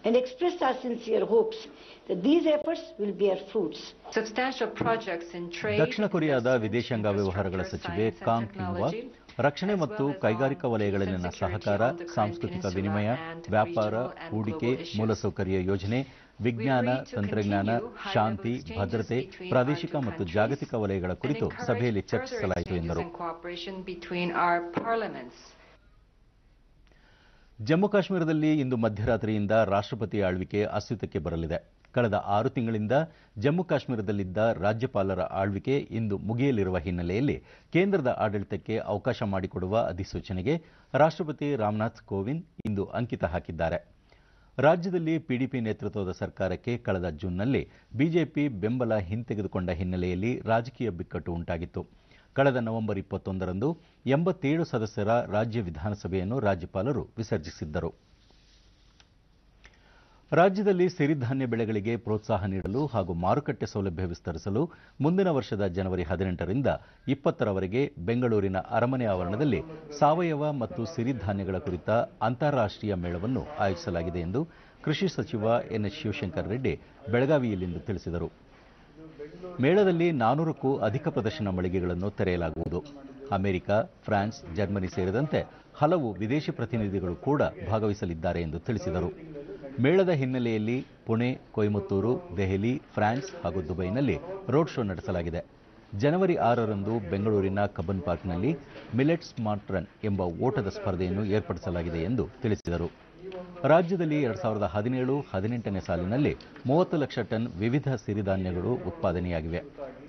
and expressed our sincere hopes that these efforts will bear fruits. Substantial projects in trade. ದಕ್ಷಿಣ ಕೊರಿಯಾದ ವಿದೇಶಾಂಗ ವ್ಯವಹಾರಗಳ ಸಚಿವೆ Kong ಕಿಂಗ್ವಾ ರಕ್ಷಣೆ ಮತ್ತು ಕೈಗಾರಿಕಾ ವಲಯಗಳಲ್ಲಿನ ಸಹಕಾರ, ಸಾಂಸ್ಕೃತಿಕ ವಿನಿಮಯ, ವ್ಯಾಪಾರ, ಹೂಡಿಕೆ, ಮೂಲಸೌಕರ್ಯ ಯೋಜನೆ, ವಿಜ್ಞಾನ, ತಂತ್ರಜ್ಞಾನ, ಶಾಂತಿ, ಭದ್ರತೆ, ಪ್ರಾದೇಶಿಕ ಮತ್ತು ಜಾಗತಿಕ ವಲಯಗಳ ಕುರಿತು ಸಭೆಯಲ್ಲಿ ಚರ್ಚಿಸಲಾಯಿತು ಎಂದರು. ಜಮ್ಮು ಕಾಶ್ಮೀರದಲ್ಲಿ ಇಂದು ಮಧ್ಯರಾತ್ರಿಯಿಂದ ರಾಷ್ಟ್ರಪತಿ ಆಳ್ವಿಕೆ ಅಸ್ತಿತ್ವಕ್ಕೆ ಬರಲಿದೆ. ಕಳೆದ 6 ತಿಂಗಳಿಂದ ಜಮ್ಮು ಕಾಶ್ಮೀರದಲ್ಲಿದ್ದ ರಾಜ್ಯಪಾಲರ ಆಳ್ವಿಕೆ ಇಂದು ಮುಗಿಯಲಿರುವ ಹಿನ್ನೆಲೆಯಲ್ಲಿ ಕೇಂದ್ರದ ಆಡಳಿತಕ್ಕೆ ಅವಕಾಶ ಮಾಡಿಕೊಡುವ ಅಧಿಸೂಚನೆಗೆ ರಾಷ್ಟ್ರಪತಿ ರಾಮನಾಥ್ ಕೋವಿಂದ್ ಇಂದು ಅಂಕಿತ ಹಾಕಿದ್ದಾರೆ. ರಾಜ್ಯದಲ್ಲಿ ಪಿಡಿಪಿ ನೇತೃತ್ವದ ಸರ್ಕಾರಕ್ಕೆ ಕಳೆದ ಜೂನ್ನಲ್ಲಿ ಬಿಜೆಪಿ ಬೆಂಬಲ ಹಿಂತೆಗೆದುಕೊಂಡ ಹಿನ್ನೆಲೆಯಲ್ಲಿ ರಾಜಕೀಯ ಬಿಕ್ಕಟ್ಟು ಉಂಟಾಗಿತ್ತು. ಕಳೆದ ನವೆಂಬರ್ 21ರಂದು 87 ಸದಸ್ಯರ ರಾಜ್ಯ ವಿಧಾನಸಭೆಯನ್ನು ರಾಜ್ಯಪಾಲರು ವಿಸರ್ಜಿಸಿದ್ದರು. ರಾಜ್ಯದಲ್ಲಿ ಸಿರಿಧಾನ್ಯ ಬೆಳೆಗಳಿಗೆ ಪ್ರೋತ್ಸಾಹ ನೀಡಲು ಹಾಗೂ ಮಾರುಕಟ್ಟೆ ಸೌಲಭ್ಯ ವಿಸ್ತರಿಸಲು ಮುಂದಿನ ವರ್ಷದ ಜನವರಿ 18ರಿಂದ 20ರವರೆಗೆ ಬೆಂಗಳೂರಿನ ಅರಮನೆ ಆವರಣದಲ್ಲಿ ಸಾವಯವ ಮತ್ತು ಸಿರಿಧಾನ್ಯಗಳ ಕುರಿತ ಅಂತಾರಾಷ್ಟ್ರೀಯ ಮೇಳವನ್ನು ಆಯೋಜಿಸಲಾಗಿದೆ ಎಂದು ಕೃಷಿ ಸಚಿವ ಎನ್ಎಸ್ ಶಿವಶಂಕರ್ ರೆಡ್ಡಿ ಬೆಳಗಾವಿಯಲ್ಲಿಂದು ತಿಳಿಸಿದರು. ಮೇಳದಲ್ಲಿ 400ಕ್ಕೂ ಅಧಿಕ ಪ್ರದರ್ಶನ ಮಳಿಗೆಗಳನ್ನು ತೆರೆಯಲಾಗುವುದು. ಅಮೆರಿಕ, ಫ್ರಾನ್ಸ್, ಜರ್ಮನಿ ಸೇರಿದಂತೆ ಹಲವು ವಿದೇಶಿ ಪ್ರತಿನಿಧಿಗಳು ಕೂಡ ಭಾಗವಹಿಸಲಿದ್ದಾರೆ ಎಂದು ತಿಳಿಸಿದರು. ಮೇಳದ ಹಿನ್ನೆಲೆಯಲ್ಲಿ ಪುಣೆ, ಕೊಯಮತ್ತೂರು, ದೆಹಲಿ, ಫ್ರಾನ್ಸ್ ಹಾಗೂ ದುಬೈನಲ್ಲಿ ರೋಡ್ ಶೋ ನಡೆಸಲಾಗಿದೆ. ಜನವರಿ 6ರಂದು ಬೆಂಗಳೂರಿನ ಕಬ್ಬನ್ ಪಾರ್ಕ್ನಲ್ಲಿ ಮಿಲೆಟ್ ಸ್ಮಾರ್ಟ್ ರನ್ ಎಂಬ ಓಟದ ಸ್ಪರ್ಧೆಯನ್ನು ಏರ್ಪಡಿಸಲಾಗಿದೆ ಎಂದು ತಿಳಿಸಿದರು. ರಾಜ್ಯದಲ್ಲಿ 2017-18ನೇ ಸಾಲಿನಲ್ಲಿ 30 ಲಕ್ಷ ಟನ್ ವಿವಿಧ ಸಿರಿಧಾನ್ಯಗಳು ಉತ್ಪಾದನೆಯಾಗಿವೆ.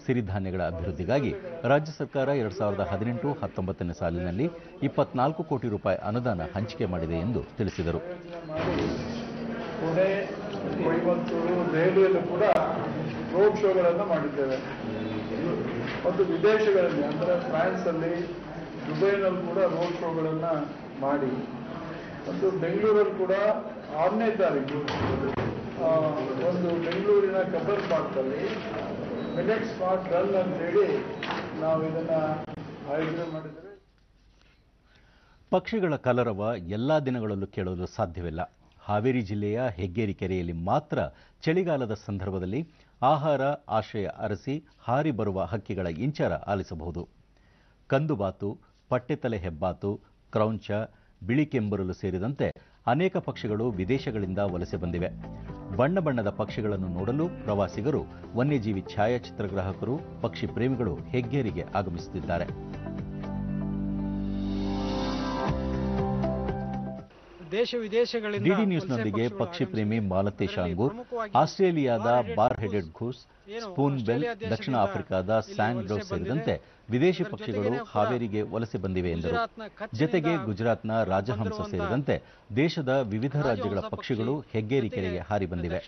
ಸಿರಿಧಾನ್ಯಗಳ ಅಭಿವೃದ್ಧಿಗಾಗಿ ರಾಜ್ಯ ಸರ್ಕಾರ 2018-19ನೇ ಸಾಲಿನಲ್ಲಿ 24 ಕೋಟಿ ರೂಪಾಯಿ ಅನುದಾನ ಹಂಚಿಕೆ ಮಾಡಿದೆ ಎಂದು ತಿಳಿಸಿದರು. ಪುಣೆ, ಕೊಯಮತ್ತೂರು, ದೆಹಲಿಯಲ್ಲೂ ಕೂಡ ರೋಡ್ ಶೋಗಳನ್ನು ಮಾಡಿದ್ದೇವೆ ಮತ್ತು ವಿದೇಶಗಳಲ್ಲಿ ಅಂದರೆ ಫ್ರಾನ್ಸಲ್ಲಿ, ದುಬೈನಲ್ಲಿ ಕೂಡ ರೋಡ್ ಶೋಗಳನ್ನು ಮಾಡಿ ಮತ್ತು ಬೆಂಗಳೂರಲ್ಲಿ ಕೂಡ 6ನೇ ತಾರೀಕು ಒಂದು ಬೆಂಗಳೂರಿನ ಕಬ್ಬನ್ ಪಾರ್ಕ್ನಲ್ಲಿ ಮಿಲೆಟ್ ಸ್ಮಾರ್ಟ್ ರನ್ ಅಂತೇಳಿ ನಾವು ಇದನ್ನು ಆಯೋಜನೆ ಮಾಡಿದ್ದೇವೆ. ಪಕ್ಷಿಗಳ ಕಲರವ ಎಲ್ಲಾ ದಿನಗಳಲ್ಲೂ ಕೇಳಲು ಸಾಧ್ಯವಿಲ್ಲ. ಹಾವೇರಿ ಜಿಲ್ಲೆಯ ಹೆಗ್ಗೇರಿ ಕೆರೆಯಲ್ಲಿ ಮಾತ್ರ ಚಳಿಗಾಲದ ಸಂದರ್ಭದಲ್ಲಿ ಆಹಾರ, ಆಶ್ರಯ ಅರಸಿ ಹಾರಿ ಬರುವ ಹಕ್ಕಿಗಳ ಇಂಚರ ಆಲಿಸಬಹುದು. ಕಂದುಬಾತು, ಪಟ್ಟೆತಲೆ ಹೆಬ್ಬಾತು, ಕ್ರೌಂಚ, ಬಿಳಿ ಕೆಂಬರಲು ಸೇರಿದಂತೆ ಅನೇಕ ಪಕ್ಷಿಗಳು ವಿದೇಶಗಳಿಂದ ವಲಸೆ ಬಂದಿವೆ. ಬಣ್ಣ ಬಣ್ಣದ ಪಕ್ಷಿಗಳನ್ನು ನೋಡಲು ಪ್ರವಾಸಿಗರು, ವನ್ಯಜೀವಿ ಛಾಯಾಚಿತ್ರಗ್ರಾಹಕರು, ಪಕ್ಷಿ ಪ್ರೇಮಿಗಳು ಹೆಗ್ಗೇರಿಗೆ ಆಗಮಿಸುತ್ತಿದ್ದಾರೆ. ದೇಶ ವಿದೇಶಗಳಿಂದ ಡಿಡಿ ನ್ಯೂಸ್ನೊಂದಿಗೆ ಪಕ್ಷಿ ಪ್ರೇಮಿ ಮಾಲತೇಶ ಅಂಗೂರ್, ಆಸ್ಟ್ರೇಲಿಯಾದ bar headed goose, spoon bell, ದಕ್ಷಿಣ ಆಫ್ರಿಕಾದ ಸ್ಯಾಂಡ್ ಡೋವ್ ಸೇರಿದಂತೆ ವಿದೇಶಿ ಪಕ್ಷಿಗಳು ಹಾವೇರಿಗೆ ವಲಸೆ ಬಂದಿವೆ ಎಂದರು. ಜತೆಗೆ ಗುಜರಾತ್ನ ರಾಜಹಂಸ ಸೇರಿದಂತೆ ದೇಶದ ವಿವಿಧ ರಾಜ್ಯಗಳ ಪಕ್ಷಿಗಳು ಹೆಗ್ಗೇರಿ ಕೆರೆಗೆ ಹಾರಿ ಬಂದಿವೆ.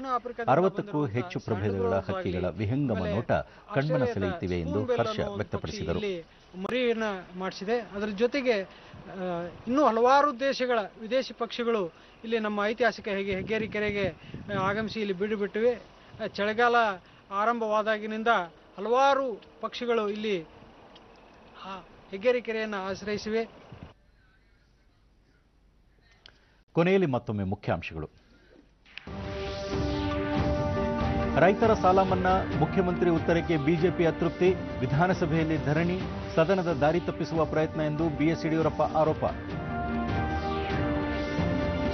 60ಕ್ಕೂ ಹೆಚ್ಚು ಪ್ರಭೇದಗಳ ಹಕ್ಕಿಗಳ ವಿಹಂಗಮ ನೋಟ ಕಣ್ಮನ ಸೆಳೆಯುತ್ತಿವೆ ಎಂದು ಹರ್ಷ ವ್ಯಕ್ತಪಡಿಸಿದರು. ಮರಿಯನ್ನ ಮಾಡಿಸಿದೆ. ಅದರ ಜೊತೆಗೆ ಇನ್ನೂ ಹಲವಾರು ದೇಶಗಳ ವಿದೇಶಿ ಪಕ್ಷಿಗಳು ಇಲ್ಲಿ ನಮ್ಮ ಐತಿಹಾಸಿಕ ಹೆಗ್ಗೇರಿ ಕೆರೆಗೆ ಆಗಮಿಸಿ ಇಲ್ಲಿ ಬಿಟ್ಟಿವೆ. ಚಳಿಗಾಲ ಆರಂಭವಾದಾಗಿನಿಂದ ಹಲವಾರು ಪಕ್ಷಿಗಳು ಇಲ್ಲಿ ಹೆಗ್ಗೇರಿ ಕೆರೆಯನ್ನು ಆಶ್ರಯಿಸಿವೆ. ಕೊನೆಯಲ್ಲಿ ಮತ್ತೊಮ್ಮೆ ಮುಖ್ಯಾಂಶಗಳು. ರೈತರ ಸಾಲ ಮನ್ನಾ, ಮುಖ್ಯಮಂತ್ರಿ ಉತ್ತರಕ್ಕೆ ಬಿಜೆಪಿ ಅತೃಪ್ತಿ, ವಿಧಾನಸಭೆಯಲ್ಲಿ ಧರಣಿ, ಸದನದ ದಾರಿ ತಪ್ಪಿಸುವ ಪ್ರಯತ್ನ ಎಂದು ಬಿಎಸ್ ಯಡಿಯೂರಪ್ಪ ಆರೋಪ.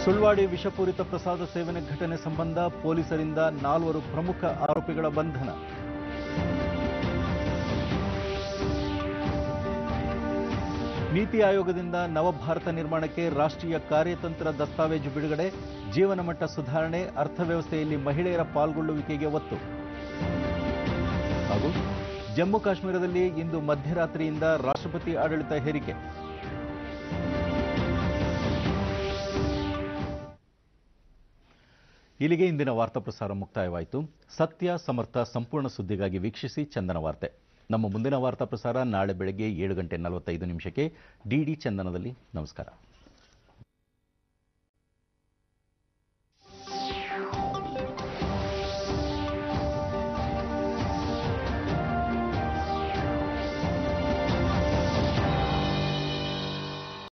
ಸುಳ್ವಾಡಿ ವಿಷಪೂರಿತ ಪ್ರಸಾದ ಸೇವನೆ ಘಟನೆ ಸಂಬಂಧ ಪೊಲೀಸರಿಂದ 4 ಪ್ರಮುಖ ಆರೋಪಿಗಳ ಬಂಧನ. ನೀತಿ ಆಯೋಗದಿಂದ ನವಭಾರತ ನಿರ್ಮಾಣಕ್ಕೆ ರಾಷ್ಟ್ರೀಯ ಕಾರ್ಯತಂತ್ರ ದಸ್ತಾವೇಜು ಬಿಡುಗಡೆ, ಜೀವನ ಮಟ್ಟ ಸುಧಾರಣೆ, ಅರ್ಥವ್ಯವಸ್ಥೆಯಲ್ಲಿ ಮಹಿಳೆಯರ ಪಾಲ್ಗೊಳ್ಳುವಿಕೆಗೆ ಒತ್ತು. ಹಾಗೂ ಜಮ್ಮು ಕಾಶ್ಮೀರದಲ್ಲಿ ಇಂದು ಮಧ್ಯರಾತ್ರಿಯಿಂದ ರಾಷ್ಟ್ರಪತಿ ಆಡಳಿತ ಹೇರಿಕೆ. ಇಲ್ಲಿಗೆ ಇಂದಿನ ವಾರ್ತಾ ಪ್ರಸಾರ ಮುಕ್ತಾಯವಾಯಿತು. ಸತ್ಯ, ಸಮರ್ಥ, ಸಂಪೂರ್ಣ ಸುದ್ದಿಗಾಗಿ ವೀಕ್ಷಿಸಿ ಚಂದನ ವಾರ್ತೆ. ನಮ್ಮ ಮುಂದಿನ ವಾರ್ತಾ ಪ್ರಸಾರ ನಾಳೆ ಬೆಳಗ್ಗೆ 7:45 ಡಿಡಿ ಚಂದನದಲ್ಲಿ. ನಮಸ್ಕಾರ.